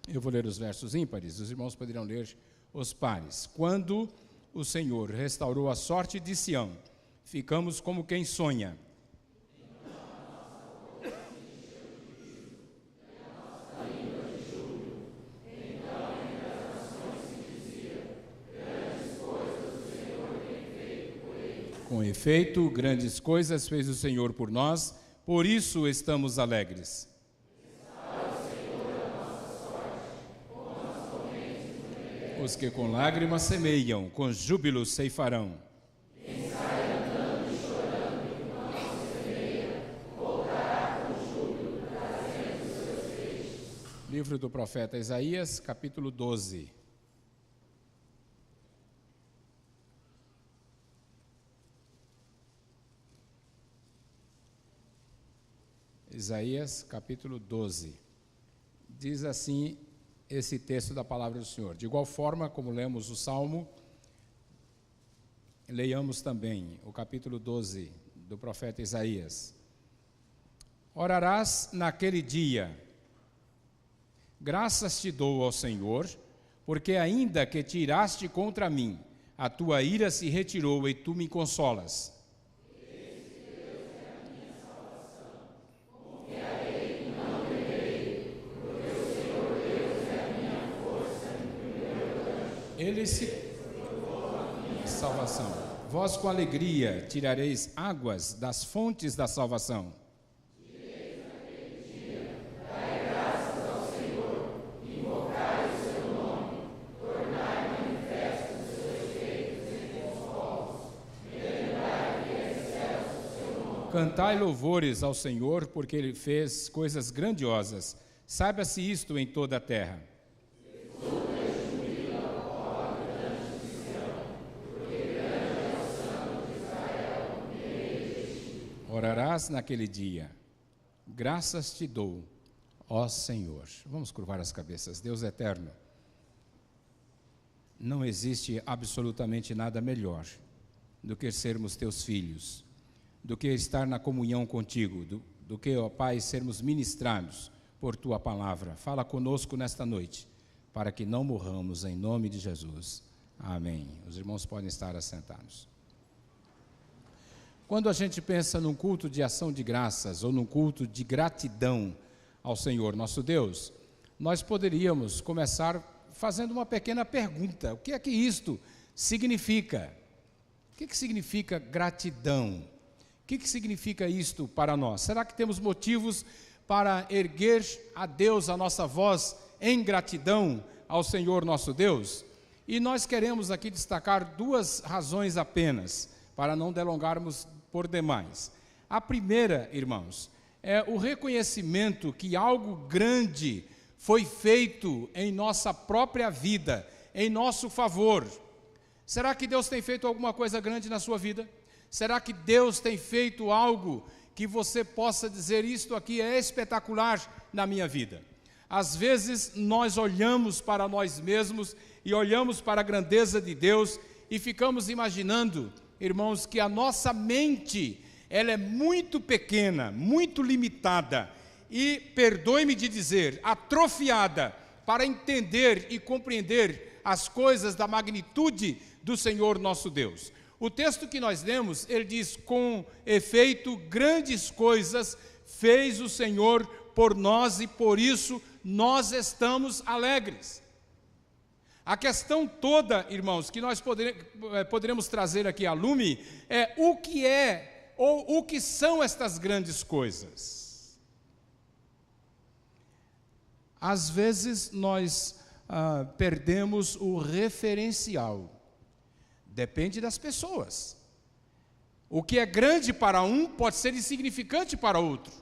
[SPEAKER 6] Eu vou ler os versos ímpares, os irmãos poderão ler os pares. Quando o Senhor restaurou a sorte de Sião, ficamos como quem sonha. Com efeito, grandes coisas fez o Senhor por nós, por isso estamos alegres. Os que com lágrimas semeiam, com júbilo ceifarão. Quem sai andando e chorando, enquanto semeia, voltará com júbilo, trazendo os seus feixes. Livro do profeta Isaías, capítulo 12. Isaías, capítulo 12. Diz assim esse texto da palavra do Senhor. De igual forma, como lemos o Salmo, leiamos também o capítulo 12 do profeta Isaías. Orarás naquele dia: graças te dou ao Senhor, porque ainda que tiraste contra mim, a tua ira se retirou e tu me consolas. Ele se salvação. Vós com alegria tirareis águas das fontes da salvação. Direis naquele dia, dai graças ao Senhor, invocai o seu nome, tornai manifestos os seus feitos entre os povos, lembrai que é excelso o seu nome. Cantai louvores ao Senhor, porque Ele fez coisas grandiosas. Saiba-se isto em toda a terra. Orarás naquele dia: graças te dou, ó Senhor. Vamos curvar as cabeças. Deus eterno, não existe absolutamente nada melhor do que sermos teus filhos, do que estar na comunhão contigo, do que, ó Pai, sermos ministrados por tua palavra. Fala conosco nesta noite, para que não morramos, em nome de Jesus. Amém. Os irmãos podem estar assentados. Quando a gente pensa num culto de ação de graças ou num culto de gratidão ao Senhor nosso Deus, nós poderíamos começar fazendo uma pequena pergunta: o que é que isto significa? O que significa gratidão? O que significa isto para nós? Será que temos motivos para erguer a Deus a nossa voz em gratidão ao Senhor nosso Deus? E nós queremos aqui destacar 2 razões apenas, para não delongarmos por demais. A primeira, irmãos, é o reconhecimento que algo grande foi feito em nossa própria vida, em nosso favor. Será que Deus tem feito alguma coisa grande na sua vida? Será que Deus tem feito algo que você possa dizer: isto aqui é espetacular na minha vida? Às vezes nós olhamos para nós mesmos e olhamos para a grandeza de Deus e ficamos imaginando, irmãos, que a nossa mente, ela é muito pequena, muito limitada e, perdoe-me de dizer, atrofiada para entender e compreender as coisas da magnitude do Senhor nosso Deus. O texto que nós lemos, ele diz: com efeito, grandes coisas fez o Senhor por nós e por isso nós estamos alegres. A questão toda, irmãos, que nós poderemos trazer aqui à lume é o que é ou o que são estas grandes coisas. Às vezes nós perdemos o referencial. Depende das pessoas. O que é grande para um pode ser insignificante para outro.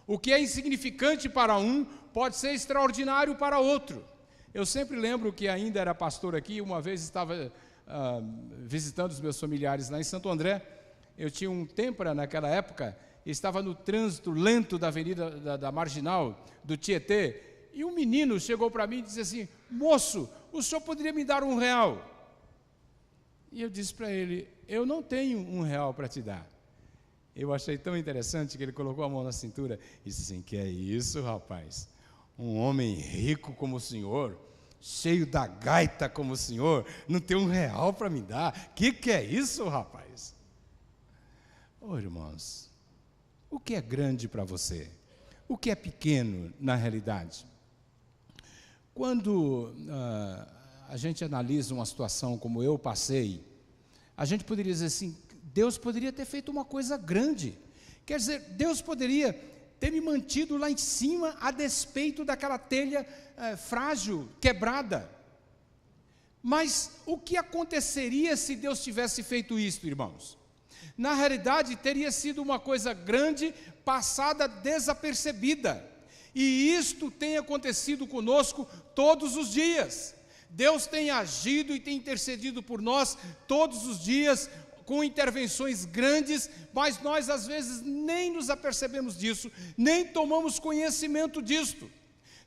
[SPEAKER 6] O que é insignificante para um pode ser extraordinário para outro. Eu sempre lembro que ainda era pastor aqui, uma vez estava visitando os meus familiares lá em Santo André. Eu tinha um Tempra naquela época, estava no trânsito lento da avenida da Marginal, do Tietê, e um menino chegou para mim e disse assim: moço, o senhor poderia me dar R$1? E eu disse para ele: eu não tenho R$1 para te dar. Eu achei tão interessante que ele colocou a mão na cintura e disse assim: que é isso, rapaz? Um homem rico como o senhor, cheio da gaita como o senhor, não tem R$1 para me dar? Que é isso, rapaz? Oh, irmãos, o que é grande para você? O que é pequeno na realidade? Quando a gente analisa uma situação como eu passei, a gente poderia dizer assim: Deus poderia ter feito uma coisa grande. Quer dizer, Deus poderia ter me mantido lá em cima a despeito daquela telha frágil, quebrada. Mas o que aconteceria se Deus tivesse feito isso, irmãos? Na realidade, teria sido uma coisa grande, passada desapercebida. E isto tem acontecido conosco todos os dias. Deus tem agido e tem intercedido por nós todos os dias, com intervenções grandes, mas nós às vezes nem nos apercebemos disso, nem tomamos conhecimento disto.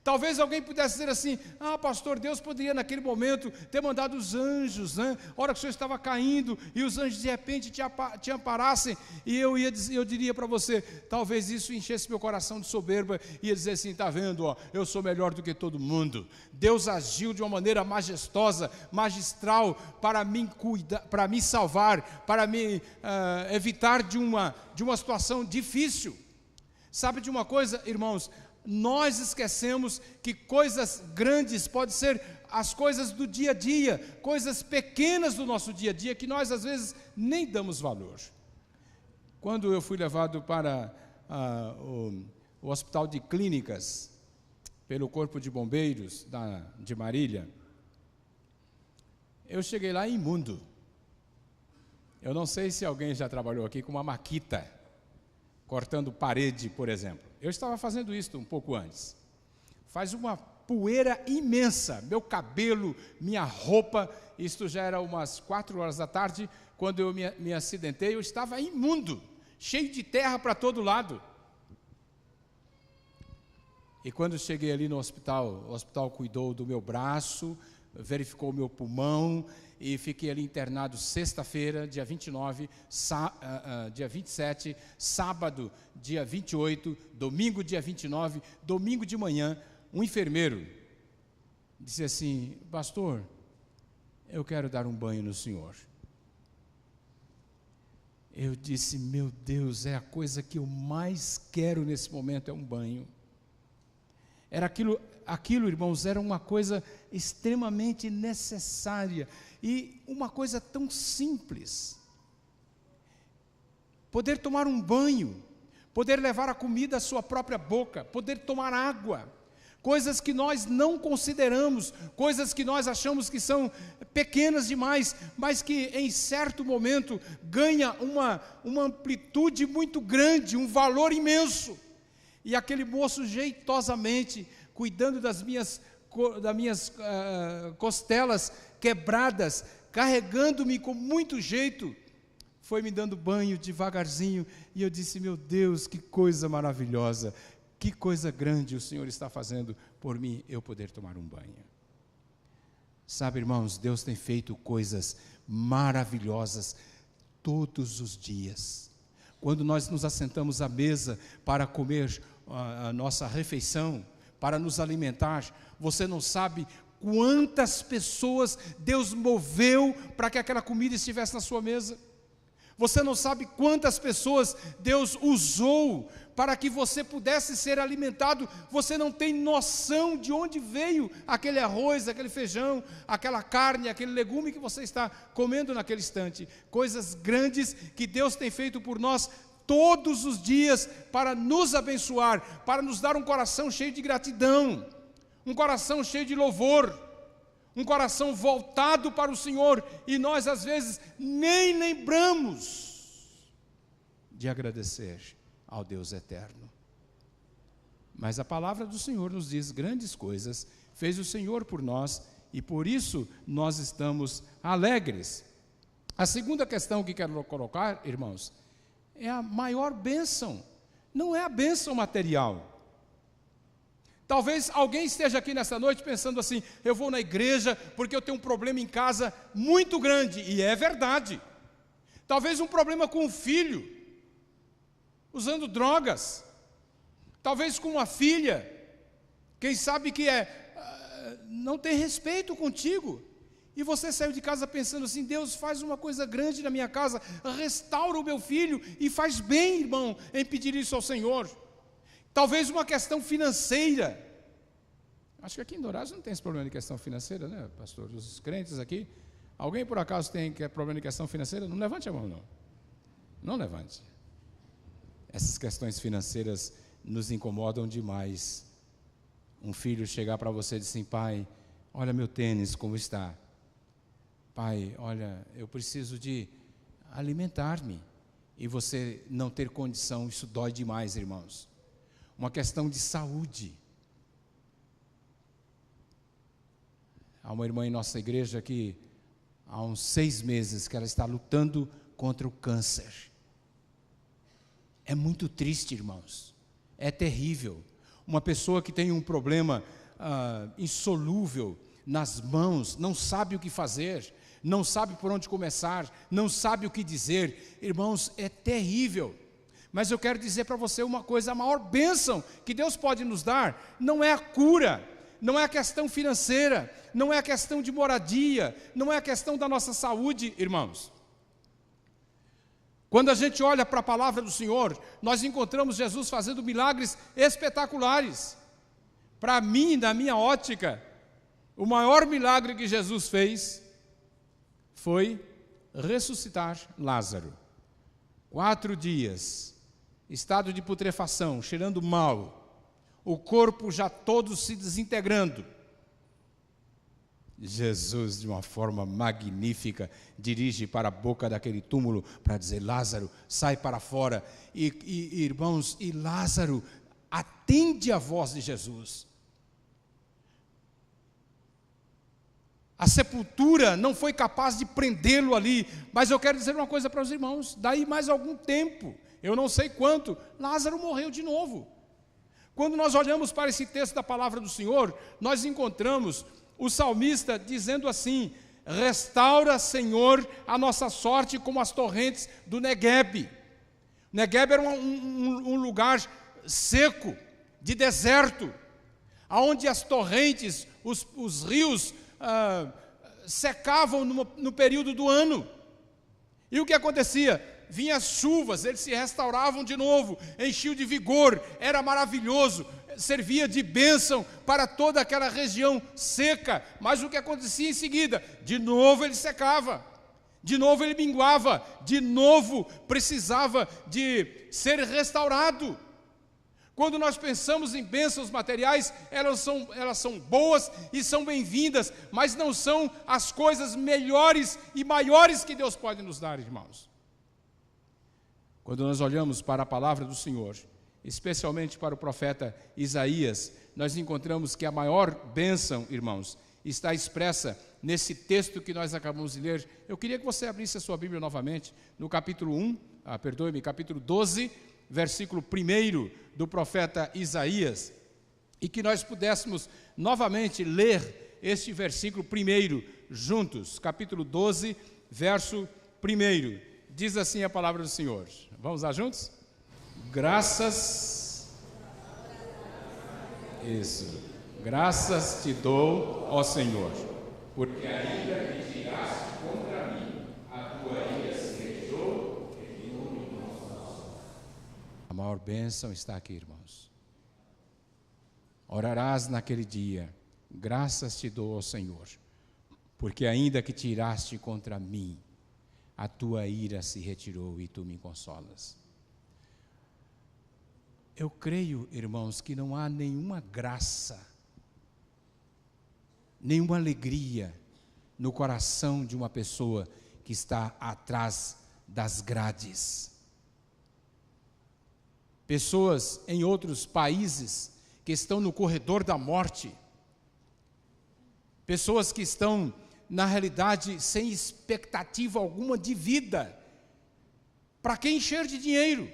[SPEAKER 6] Talvez alguém pudesse dizer assim: ah, pastor, Deus poderia naquele momento ter mandado os anjos, né? A hora que o senhor estava caindo e os anjos de repente te amparassem, e eu diria para você, talvez isso enchesse meu coração de soberba, e ia dizer assim: está vendo, ó, eu sou melhor do que todo mundo. Deus agiu de uma maneira majestosa, magistral, para me cuidar, para me salvar, para me evitar de uma situação difícil. Sabe de uma coisa, irmãos? Nós esquecemos que coisas grandes podem ser as coisas do dia a dia, coisas pequenas do nosso dia a dia, que nós às vezes nem damos valor. Quando eu fui levado para o Hospital de Clínicas, pelo Corpo de Bombeiros de Marília, eu cheguei lá imundo. Eu não sei se alguém já trabalhou aqui com uma maquita, cortando parede, por exemplo. Eu estava fazendo isso um pouco antes. Faz uma poeira imensa, meu cabelo, minha roupa. Isto já era umas 4 horas da tarde, quando eu me acidentei. Eu estava imundo, cheio de terra para todo lado. E quando cheguei ali no hospital, o hospital cuidou do meu braço, verificou o meu pulmão, e fiquei ali internado sexta-feira, dia 29, dia 27, sábado, dia 28, domingo, dia 29, domingo de manhã, um enfermeiro disse assim: pastor, eu quero dar um banho no senhor. Eu disse: meu Deus, é a coisa que eu mais quero nesse momento, é um banho. Era aquilo, irmãos, era uma coisa extremamente necessária e uma coisa tão simples. Poder tomar um banho, poder levar a comida à sua própria boca, poder tomar água, coisas que nós não consideramos, coisas que nós achamos que são pequenas demais, mas que em certo momento ganha uma amplitude muito grande, um valor imenso. E aquele moço jeitosamente, cuidando das minhas costelas quebradas, carregando-me com muito jeito, foi me dando banho devagarzinho, e eu disse: meu Deus, que coisa maravilhosa, Que coisa grande o Senhor está fazendo por mim, eu poder tomar um banho. Sabe, irmãos, Deus tem feito coisas maravilhosas todos os dias. Quando nós nos assentamos à mesa para comer a nossa refeição, para nos alimentar, você não sabe quantas pessoas Deus moveu para que aquela comida estivesse na sua mesa. Você não sabe quantas pessoas Deus usou para que você pudesse ser alimentado. Você não tem noção de onde veio aquele arroz, aquele feijão, aquela carne, aquele legume que você está comendo naquele instante. Coisas grandes que Deus tem feito por nós todos os dias para nos abençoar, para nos dar um coração cheio de gratidão, um coração cheio de louvor, um coração voltado para o Senhor, e nós às vezes nem lembramos de agradecer ao Deus eterno. Mas a palavra do Senhor nos diz: grandes coisas fez o Senhor por nós, e por isso nós estamos alegres. A segunda questão que quero colocar, irmãos, é a maior bênção, não é a bênção material. Talvez alguém esteja aqui nessa noite pensando assim: eu vou na igreja porque eu tenho um problema em casa muito grande, e é verdade. Talvez um problema com o filho, usando drogas, talvez com uma filha, quem sabe que não tem respeito contigo, e você saiu de casa pensando assim: Deus, faz uma coisa grande na minha casa, restaura o meu filho, e faz bem, irmão, em pedir isso ao Senhor. Talvez uma questão financeira. Acho que aqui em Dourados não tem esse problema de questão financeira, né, pastor? Os crentes aqui. Alguém por acaso tem problema de questão financeira? Não levante a mão, não. Não levante. Essas questões financeiras nos incomodam demais. Um filho chegar para você e dizer assim: pai, olha meu tênis como está. Pai, olha, eu preciso de alimentar-me. E você não ter condição, isso dói demais, irmãos. Uma questão de saúde. Há uma irmã em nossa igreja que há uns 6 meses que ela está lutando contra o câncer. É muito triste, irmãos. É terrível. Uma pessoa que tem um problema insolúvel nas mãos, não sabe o que fazer, não sabe por onde começar, não sabe o que dizer. Irmãos, é terrível. Mas eu quero dizer para você uma coisa: a maior bênção que Deus pode nos dar não é a cura, não é a questão financeira, não é a questão de moradia, não é a questão da nossa saúde, irmãos. Quando a gente olha para a palavra do Senhor, nós encontramos Jesus fazendo milagres espetaculares. Para mim, na minha ótica, o maior milagre que Jesus fez foi ressuscitar Lázaro. 4 dias, estado de putrefação, cheirando mal, o corpo já todo se desintegrando. Jesus, de uma forma magnífica, dirige para a boca daquele túmulo para dizer: Lázaro, sai para fora. Irmãos, e Lázaro atende a voz de Jesus. A sepultura não foi capaz de prendê-lo ali, mas eu quero dizer uma coisa para os irmãos: daí mais algum tempo, eu não sei quanto, Lázaro morreu de novo. Quando nós olhamos para esse texto da palavra do Senhor, nós encontramos o salmista dizendo assim: restaura, Senhor, a nossa sorte como as torrentes do Neguebe. Neguebe era um lugar seco, de deserto, onde as torrentes, os rios secavam no período do ano. E o que acontecia? Vinham as chuvas, eles se restauravam de novo, enchiam de vigor, era maravilhoso, servia de bênção para toda aquela região seca. Mas o que acontecia em seguida? De novo ele secava, de novo ele minguava, de novo precisava de ser restaurado. Quando nós pensamos em bênçãos materiais, elas são boas e são bem-vindas, mas não são as coisas melhores e maiores que Deus pode nos dar, irmãos. Quando nós olhamos para a palavra do Senhor, especialmente para o profeta Isaías, nós encontramos que a maior bênção, irmãos, está expressa nesse texto que nós acabamos de ler. Eu queria que você abrisse a sua Bíblia novamente, no capítulo 12, versículo 1 do profeta Isaías, e que nós pudéssemos novamente ler este versículo 1 juntos, capítulo 12, verso 1. Diz assim a palavra do Senhor. Vamos lá juntos? Graças te dou, ó Senhor, porque ainda que tiraste contra mim, a tua ira se retirou, e tu me consolas. A maior bênção está aqui, irmãos. Orarás naquele dia, graças te dou, ó Senhor, porque ainda que tiraste contra mim, a tua ira se retirou e tu me consolas. Eu creio, irmãos, que não há nenhuma graça, nenhuma alegria no coração de uma pessoa que está atrás das grades. Pessoas em outros países que estão no corredor da morte, pessoas que estão, na realidade, sem expectativa alguma de vida. Para que encher de dinheiro?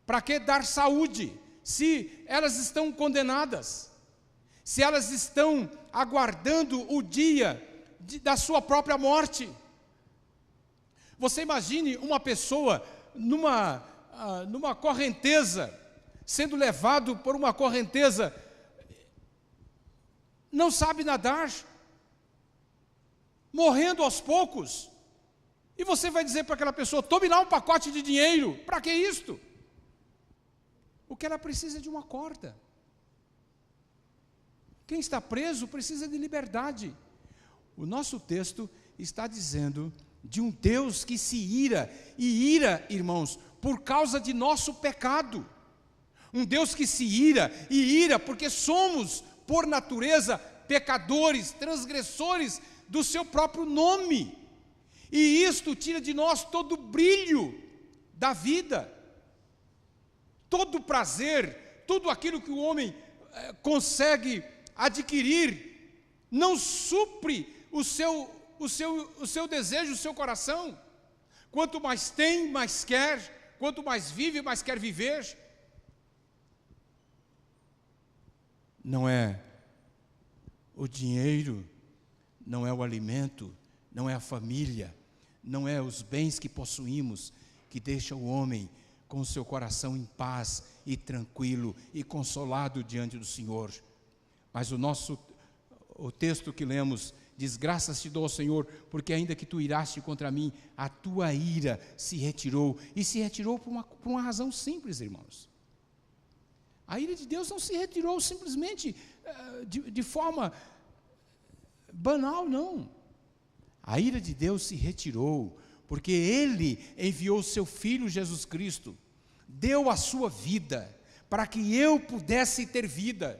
[SPEAKER 6] Para que dar saúde? Se elas estão condenadas, se elas estão aguardando o dia da sua própria morte. Você imagine uma pessoa numa correnteza, sendo levado por uma correnteza, não sabe nadar, morrendo aos poucos, e você vai dizer para aquela pessoa: tome lá um pacote de dinheiro. Para que isto? O que ela precisa é de uma corda. Quem está preso precisa de liberdade. O nosso texto está dizendo de um Deus que se ira, e ira, irmãos, por causa de nosso pecado. Um Deus que se ira, e ira porque somos, por natureza, pecadores, transgressores do seu próprio nome. E isto tira de nós todo o brilho da vida, todo o prazer, tudo aquilo que o homem consegue adquirir, não supre o seu desejo, o seu coração. Quanto mais tem, mais quer. Quanto mais vive, mais quer viver. Não é o dinheiro, não é o alimento, não é a família, não é os bens que possuímos que deixa o homem com o seu coração em paz e tranquilo e consolado diante do Senhor. Mas o texto que lemos diz: graças te dou ao Senhor, porque ainda que tu iraste contra mim, a tua ira se retirou. E se retirou por uma razão simples, irmãos. A ira de Deus não se retirou simplesmente de forma banal, não. A ira de Deus se retirou porque Ele enviou o seu Filho Jesus Cristo, deu a sua vida para que eu pudesse ter vida.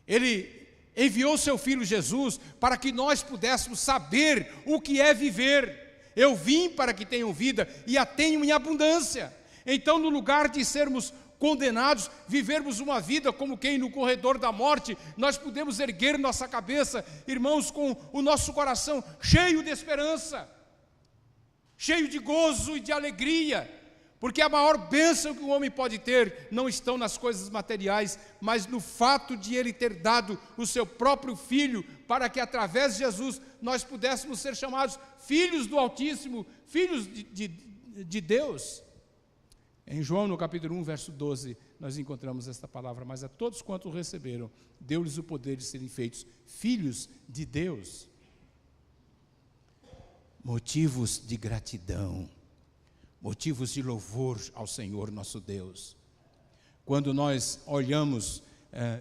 [SPEAKER 6] Ele enviou o seu Filho Jesus para que nós pudéssemos saber o que é viver. Eu vim para que tenham vida e a tenham em abundância. Então, no lugar de sermos condenados, vivermos uma vida como quem no corredor da morte, nós podemos erguer nossa cabeça, irmãos, com o nosso coração cheio de esperança, cheio de gozo e de alegria, porque a maior bênção que o homem pode ter não estão nas coisas materiais, mas no fato de ele ter dado o seu próprio Filho, para que através de Jesus nós pudéssemos ser chamados filhos do Altíssimo, filhos de Deus. Em João, no capítulo 1, verso 12, nós encontramos esta palavra: mas a todos quanto o receberam, deu-lhes o poder de serem feitos filhos de Deus. Motivos de gratidão, motivos de louvor ao Senhor nosso Deus. Quando nós olhamos,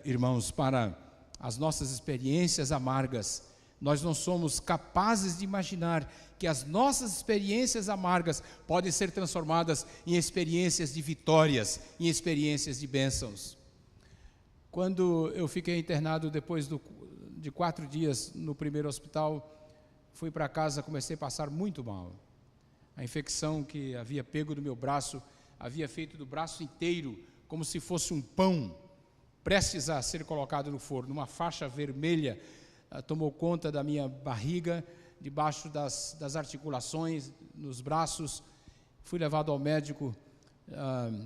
[SPEAKER 6] irmãos, para as nossas experiências amargas, nós não somos capazes de imaginar que as nossas experiências amargas podem ser transformadas em experiências de vitórias, em experiências de bênçãos. Quando eu fiquei internado depois de 4 dias no primeiro hospital, fui para casa, comecei a passar muito mal. A infecção que havia pego no meu braço, havia feito do braço inteiro como se fosse um pão, prestes a ser colocado no forno. Uma faixa vermelha tomou conta da minha barriga, debaixo das articulações, nos braços. Fui levado ao médico.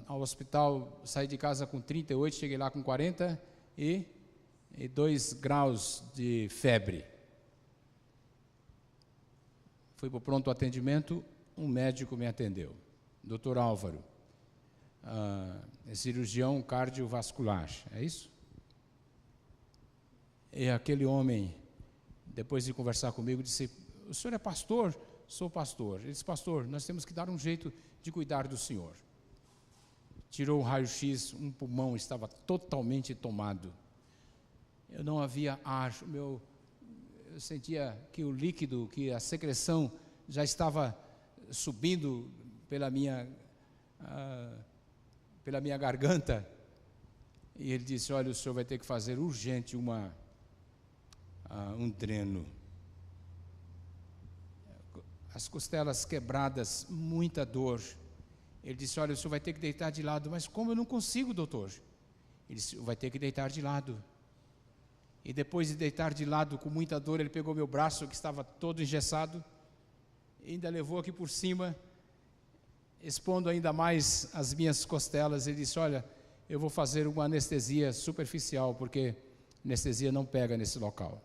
[SPEAKER 6] ao hospital, saí de casa com 38, cheguei lá com 42 graus de febre. Fui para o pronto atendimento, um médico me atendeu, Dr. Álvaro, cirurgião cardiovascular, é isso? E aquele homem, depois de conversar comigo, disse: o senhor é pastor? Sou pastor. Ele disse: pastor, nós temos que dar um jeito de cuidar do senhor. Tirou o raio-x, um pulmão estava totalmente tomado. Eu não havia ar, eu sentia que o líquido, que a secreção já estava subindo pela minha garganta. E ele disse: olha, o senhor vai ter que fazer urgente um dreno. As costelas quebradas, muita dor. Ele disse: olha, o senhor vai ter que deitar de lado. Mas como eu não consigo, doutor? Ele disse: vai ter que deitar de lado. E depois de deitar de lado com muita dor, ele pegou meu braço, que estava todo engessado, e ainda levou aqui por cima, expondo ainda mais as minhas costelas. Ele disse: olha, eu vou fazer uma anestesia superficial, porque anestesia não pega nesse local.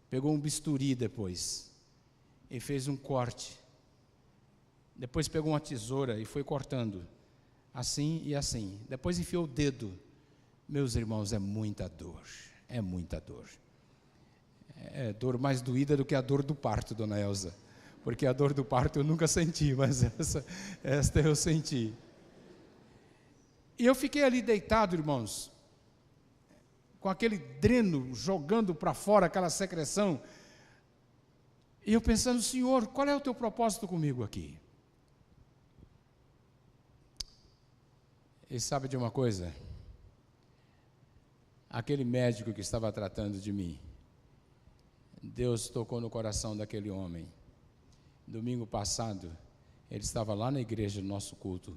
[SPEAKER 6] Pegou um bisturi depois e fez um corte. Depois pegou uma tesoura e foi cortando, assim e assim. Depois enfiou o dedo. Meus irmãos, é muita dor. É muita dor. É dor mais doída do que a dor do parto, dona Elza. Porque a dor do parto eu nunca senti, mas esta eu senti. E eu fiquei ali deitado, irmãos, com aquele dreno jogando para fora aquela secreção. E eu pensando: Senhor, qual é o teu propósito comigo aqui? E sabe de uma coisa? Aquele médico que estava tratando de mim, Deus tocou no coração daquele homem. Domingo passado, ele estava lá na igreja do nosso culto.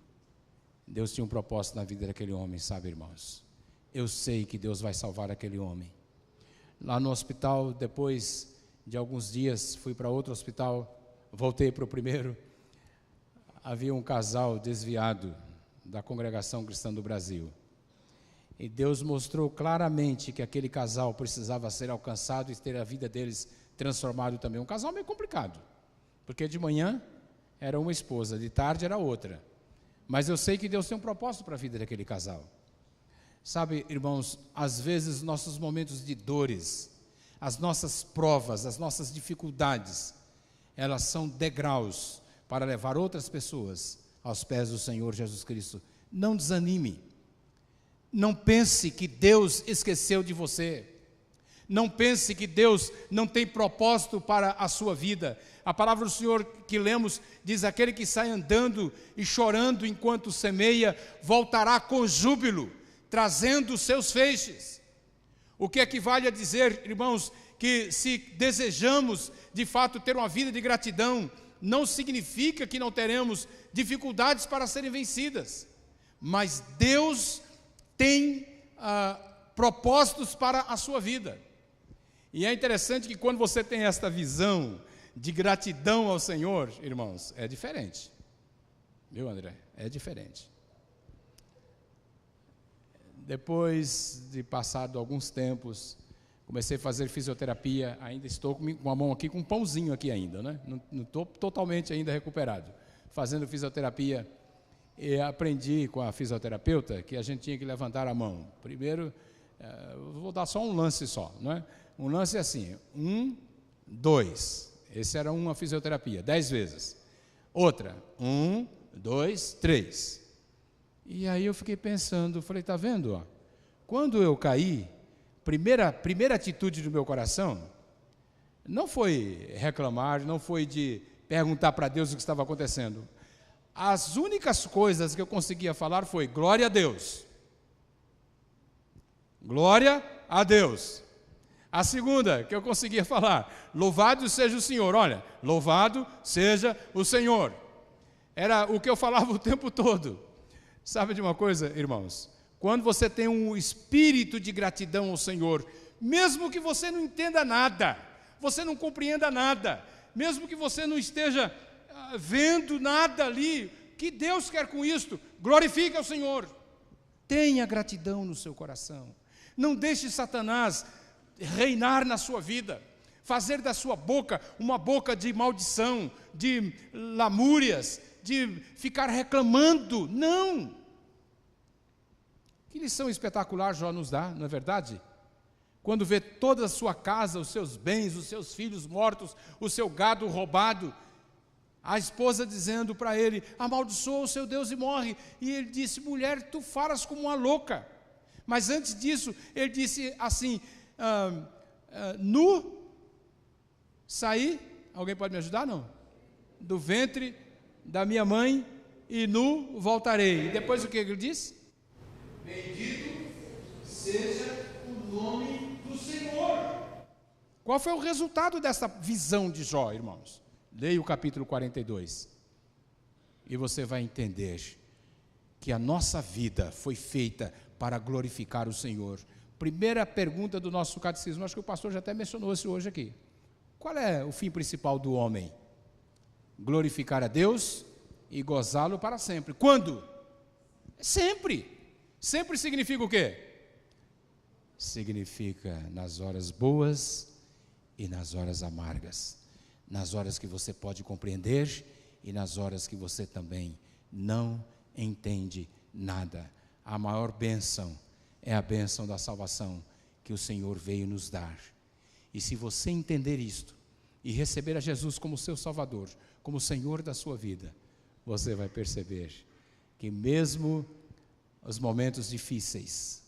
[SPEAKER 6] Deus tinha um propósito na vida daquele homem, sabe, irmãos? Eu sei que Deus vai salvar aquele homem. Lá no hospital, depois de alguns dias, fui para outro hospital, voltei para o primeiro. Havia um casal desviado da Congregação Cristã do Brasil. E Deus mostrou claramente que aquele casal precisava ser alcançado e ter a vida deles transformado também. Um casal meio complicado, porque de manhã era uma esposa, de tarde era outra. Mas eu sei que Deus tem um propósito para a vida daquele casal. Sabe, irmãos, às vezes nossos momentos de dores, as nossas provas, as nossas dificuldades, elas são degraus para levar outras pessoas aos pés do Senhor Jesus Cristo. Não desanime. Não pense que Deus esqueceu de você. Não pense que Deus não tem propósito para a sua vida. A palavra do Senhor que lemos diz: aquele que sai andando e chorando enquanto semeia, voltará com júbilo, trazendo os seus feixes. O que equivale a dizer, irmãos, que se desejamos de fato ter uma vida de gratidão, não significa que não teremos dificuldades para serem vencidas, mas Deus tem propósitos para a sua vida. E é interessante que quando você tem esta visão de gratidão ao Senhor, irmãos, é diferente. Viu, André? É diferente. Depois de passado alguns tempos, comecei a fazer fisioterapia. Ainda estou com a mão aqui, com um pãozinho aqui ainda, né? Não estou totalmente ainda recuperado. Fazendo fisioterapia, e aprendi com a fisioterapeuta que a gente tinha que levantar a mão. Primeiro, vou dar só um lance só, não é? Um lance assim: 1, 2. Esse era uma fisioterapia, 10 vezes. Outra: 1, 2, 3. E aí eu fiquei pensando, falei: tá vendo? Ó, quando eu caí, primeira atitude do meu coração não foi reclamar, não foi de perguntar para Deus o que estava acontecendo. As únicas coisas que eu conseguia falar foi: glória a Deus. Glória a Deus. A segunda que eu conseguia falar: louvado seja o Senhor. Olha, louvado seja o Senhor. Era o que eu falava o tempo todo. Sabe de uma coisa, irmãos? Quando você tem um espírito de gratidão ao Senhor, mesmo que você não entenda nada, você não compreenda nada, mesmo que você não esteja vendo nada ali, que Deus quer com isto? Glorifique ao Senhor. Tenha gratidão no seu coração. Não deixe Satanás reinar na sua vida, fazer da sua boca uma boca de maldição, de lamúrias, de ficar reclamando. Não! Que lição espetacular Jó nos dá, não é verdade? Quando vê toda a sua casa, os seus bens, os seus filhos mortos, o seu gado roubado, a esposa dizendo para ele: amaldiçoa o seu Deus e morre. E ele disse: mulher, tu falas como uma louca. Mas antes disso, ele disse assim: nu saí, alguém pode me ajudar, não? Do ventre da minha mãe, e nu voltarei. E depois o que ele disse? Bendito seja o nome do Senhor. Qual foi o resultado dessa visão de Jó, irmãos? Leia o capítulo 42 e você vai entender que a nossa vida foi feita para glorificar o Senhor. Primeira pergunta do nosso catecismo, acho que o pastor já até mencionou isso hoje aqui. Qual é o fim principal do homem? Glorificar a Deus e gozá-lo para sempre. Quando? Sempre. Sempre significa o quê? Significa nas horas boas e nas horas amargas. Nas horas que você pode compreender e nas horas que você também não entende nada. A maior bênção é a bênção da salvação que o Senhor veio nos dar. E se você entender isto e receber a Jesus como seu Salvador, como Senhor da sua vida, você vai perceber que mesmo os momentos difíceis,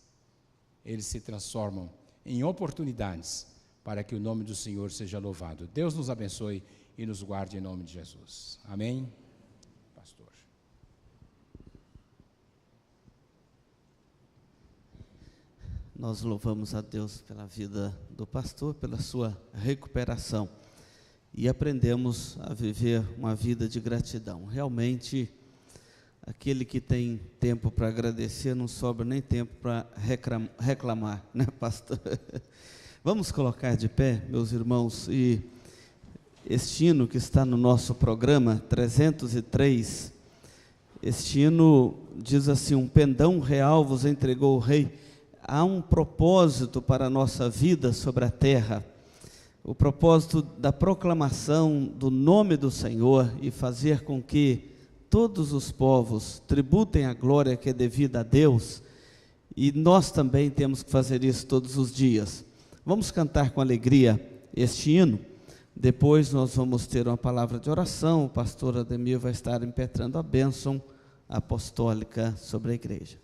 [SPEAKER 6] eles se transformam em oportunidades para que o nome do Senhor seja louvado. Deus nos abençoe e nos guarde em nome de Jesus. Amém? Pastor.
[SPEAKER 2] Nós louvamos a Deus pela vida do pastor, pela sua recuperação. E aprendemos a viver uma vida de gratidão. Realmente, aquele que tem tempo para agradecer, não sobra nem tempo para reclamar, né, pastor? Vamos colocar de pé, meus irmãos, e este hino que está no nosso programa, 303, este hino diz assim: um pendão real vos entregou o Rei. Há um propósito para a nossa vida sobre a terra, o propósito da proclamação do nome do Senhor e fazer com que todos os povos tributem a glória que é devida a Deus, e nós também temos que fazer isso todos os dias. Vamos cantar com alegria este hino, depois nós vamos ter uma palavra de oração, o pastor Ademir vai estar impetrando a bênção apostólica sobre a igreja.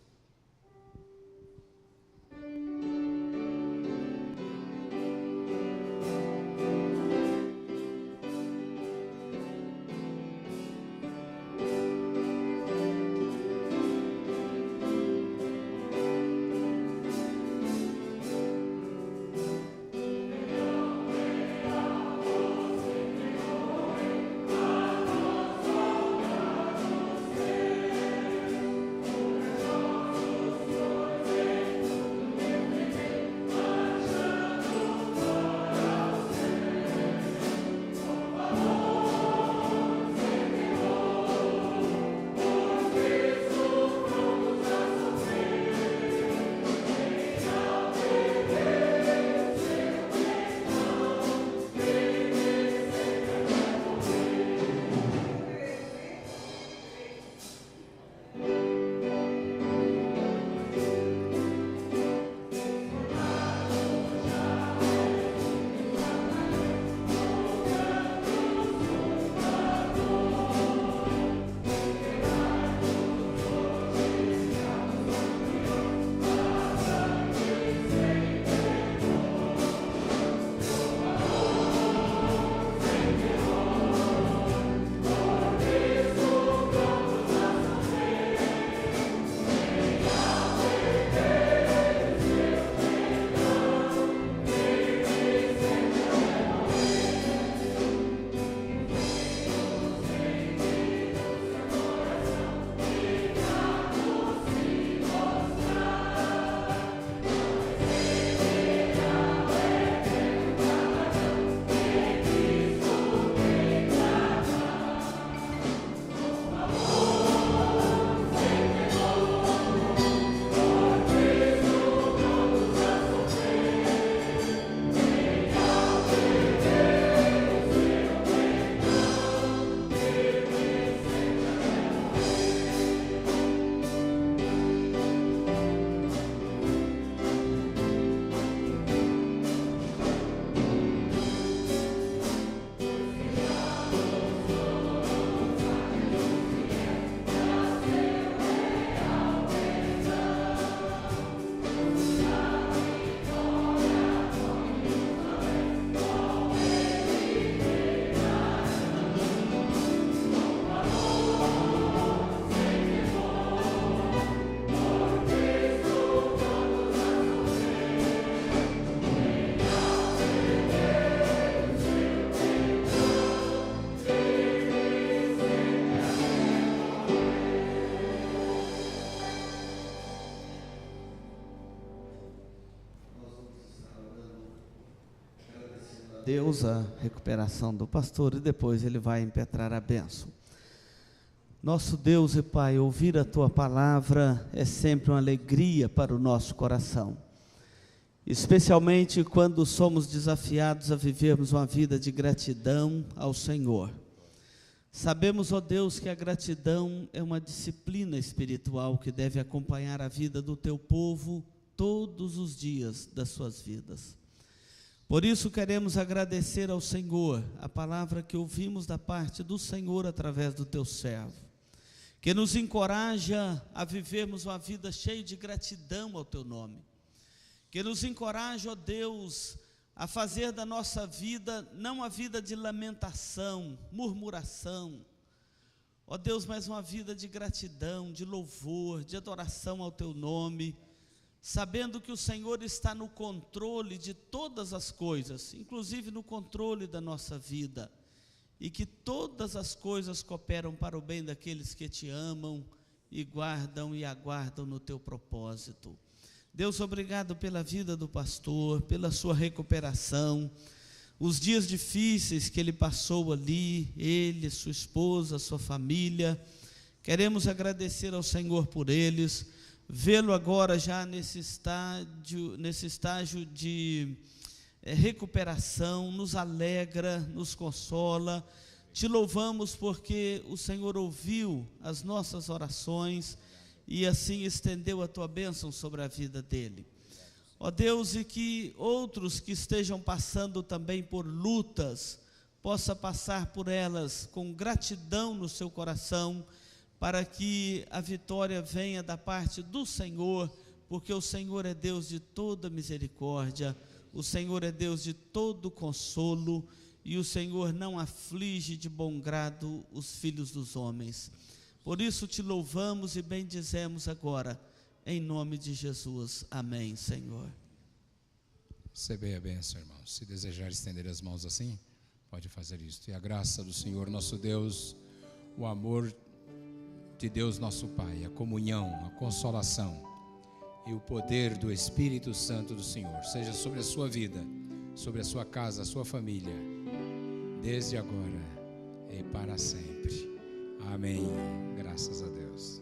[SPEAKER 2] Deus a recuperação do pastor e depois ele vai impetrar a bênção. Nosso Deus e Pai, ouvir a Tua palavra é sempre uma alegria para o nosso coração, especialmente quando somos desafiados a vivermos uma vida de gratidão ao Senhor. Sabemos, ó Deus, que a gratidão é uma disciplina espiritual que deve acompanhar a vida do Teu povo todos os dias das suas vidas. Por isso queremos agradecer ao Senhor a palavra que ouvimos da parte do Senhor através do Teu servo, que nos encoraja a vivermos uma vida cheia de gratidão ao Teu nome, que nos encoraja, ó Deus, a fazer da nossa vida não uma vida de lamentação, murmuração, ó Deus, mas uma vida de gratidão, de louvor, de adoração ao Teu nome, sabendo que o Senhor está no controle de todas as coisas, inclusive no controle da nossa vida, e que todas as coisas cooperam para o bem daqueles que Te amam e guardam e aguardam no Teu propósito. Deus, obrigado pela vida do pastor, pela sua recuperação, os dias difíceis que ele passou ali, ele, sua esposa, sua família. Queremos agradecer ao Senhor por eles, vê-lo agora já nesse estágio de recuperação, nos alegra, nos consola. Te louvamos porque o Senhor ouviu as nossas orações e assim estendeu a Tua bênção sobre a vida dele. Ó Deus, e que outros que estejam passando também por lutas, possa passar por elas com gratidão no seu coração, para que a vitória venha da parte do Senhor, porque o Senhor é Deus de toda misericórdia, o Senhor é Deus de todo consolo, e o Senhor não aflige de bom grado os filhos dos homens. Por isso Te louvamos e bendizemos agora, em nome de Jesus. Amém, Senhor.
[SPEAKER 6] Recebei a bênção, irmãos. Se desejar estender as mãos assim, pode fazer isso. E a graça do Senhor nosso Deus, o amor de Deus nosso Pai, a comunhão, a consolação e o poder do Espírito Santo do Senhor, seja sobre a sua vida, sobre a sua casa, a sua família, desde agora e para sempre. Amém. Graças a Deus.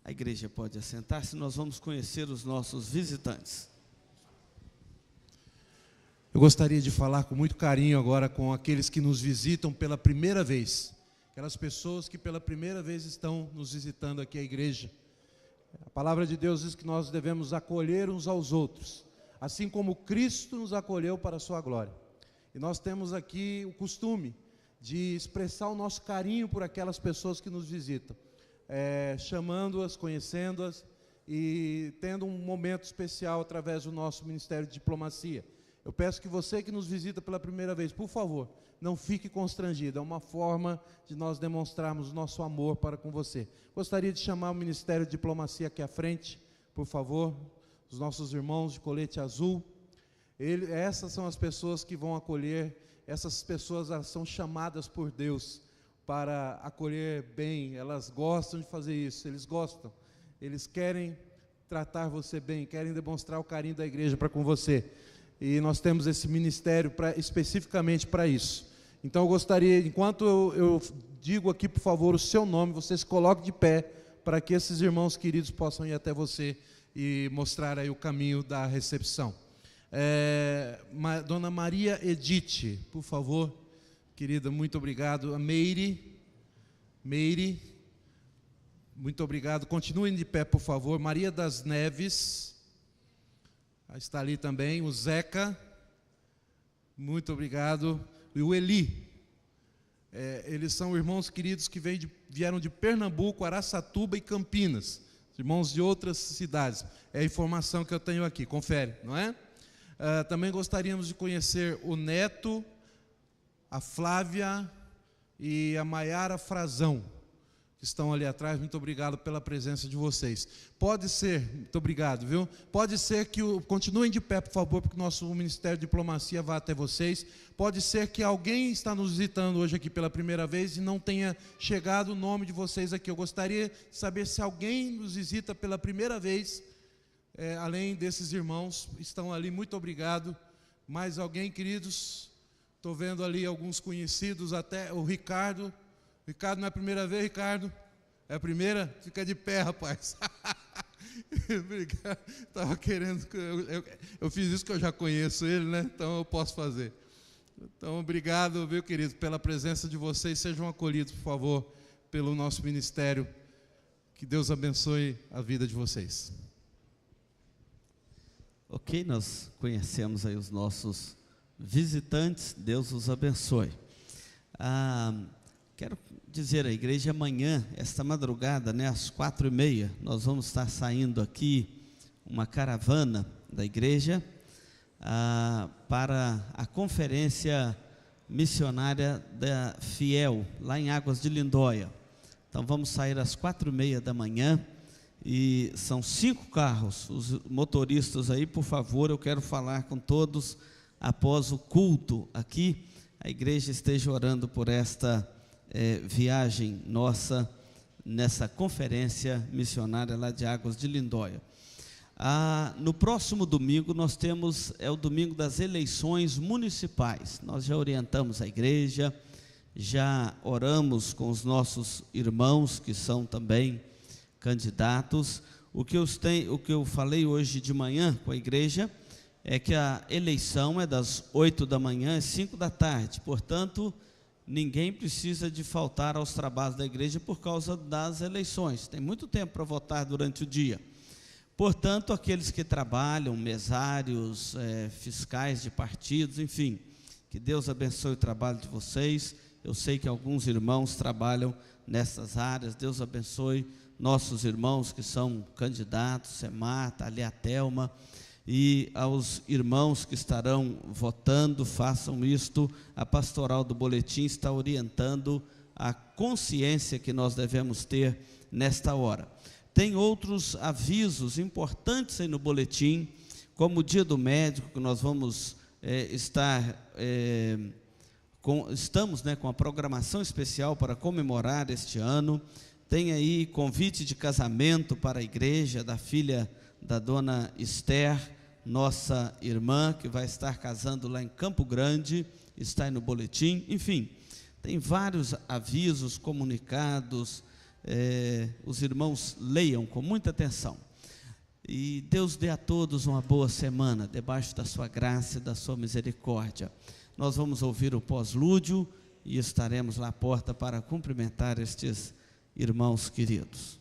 [SPEAKER 2] A igreja pode assentar-se, nós vamos conhecer os nossos visitantes.
[SPEAKER 9] Eu gostaria de falar com muito carinho agora com aqueles que nos visitam pela primeira vez, aquelas pessoas que pela primeira vez estão nos visitando aqui à igreja. A palavra de Deus diz que nós devemos acolher uns aos outros, assim como Cristo nos acolheu para a sua glória. E nós temos aqui o costume de expressar o nosso carinho por aquelas pessoas que nos visitam, chamando-as, conhecendo-as e tendo um momento especial através do nosso Ministério de Diplomacia. Eu peço que você que nos visita pela primeira vez, por favor, não fique constrangido, é uma forma de nós demonstrarmos o nosso amor para com você. Gostaria de chamar o Ministério de Diplomacia aqui à frente, por favor, os nossos irmãos de colete azul. Essas são as pessoas que vão acolher, essas pessoas elas são chamadas por Deus para acolher bem, elas gostam de fazer isso, eles querem tratar você bem, querem demonstrar o carinho da igreja para com você, e nós temos esse ministério especificamente para isso. Então eu gostaria, enquanto eu digo aqui, por favor, o seu nome, você se coloque de pé, para que esses irmãos queridos possam ir até você e mostrar aí o caminho da recepção. Dona Maria Edith, por favor. Querida, muito obrigado. A Meire, muito obrigado. Continuem de pé, por favor. Maria das Neves, está ali também. O Zeca, muito obrigado. E o Eli, eles são irmãos queridos que vieram de Pernambuco, Araçatuba e Campinas. Irmãos de outras cidades. É a informação que eu tenho aqui, confere, não é? Também gostaríamos de conhecer o Neto, a Flávia e a Maiara Frazão. que estão ali atrás, muito obrigado pela presença de vocês. Pode ser, muito obrigado, viu? Pode ser que, continuem de pé, por favor, porque o nosso Ministério de Diplomacia vá até vocês. Pode ser que alguém está nos visitando hoje aqui pela primeira vez e não tenha chegado o nome de vocês aqui. Eu gostaria de saber se alguém nos visita pela primeira vez, além desses irmãos, estão ali, muito obrigado. Mais alguém, queridos? Estou vendo ali alguns conhecidos, até o Ricardo. Ricardo, não é a primeira vez, Ricardo? É a primeira? Fica de pé, rapaz. Estava querendo... Eu fiz isso que eu já conheço ele, né? Então eu posso fazer. Então, obrigado, viu, querido, pela presença de vocês. Sejam acolhidos, por favor, pelo nosso ministério. Que Deus abençoe a vida de vocês.
[SPEAKER 2] Ok, nós conhecemos aí os nossos visitantes. Deus os abençoe. Quero dizer à igreja, amanhã, esta madrugada, né, às 4h30, nós vamos estar saindo aqui, uma caravana da igreja, para a conferência missionária da Fiel, lá em Águas de Lindóia. Então vamos sair às 4h30 da manhã, e são 5 carros. Os motoristas aí, por favor, eu quero falar com todos após o culto aqui. A igreja esteja orando por esta viagem nossa nessa conferência missionária lá de Águas de Lindóia. No próximo domingo nós temos, o domingo das eleições municipais. Nós já orientamos a igreja, já oramos com os nossos irmãos que são também candidatos. O que eu falei hoje de manhã com a igreja é que a eleição é das 8 da manhã às 5 da tarde, portanto, ninguém precisa de faltar aos trabalhos da igreja por causa das eleições. Tem muito tempo para votar durante o dia. Portanto, aqueles que trabalham, mesários, fiscais de partidos, enfim, que Deus abençoe o trabalho de vocês. Eu sei que alguns irmãos trabalham nessas áreas. Deus abençoe nossos irmãos que são candidatos, Semata, ali a Thelma, e aos irmãos que estarão votando, façam isto. A pastoral do boletim está orientando a consciência que nós devemos ter nesta hora. Tem outros avisos importantes aí no boletim, como o Dia do Médico, que nós vamos estamos com a programação especial para comemorar este ano. Tem aí convite de casamento para a igreja da filha da dona Esther, nossa irmã, que vai estar casando lá em Campo Grande, está aí no boletim. Enfim, tem vários avisos, comunicados, os irmãos leiam com muita atenção. E Deus dê a todos uma boa semana, debaixo da sua graça e da sua misericórdia. Nós vamos ouvir o pós-lúdio e estaremos lá à porta para cumprimentar estes irmãos queridos.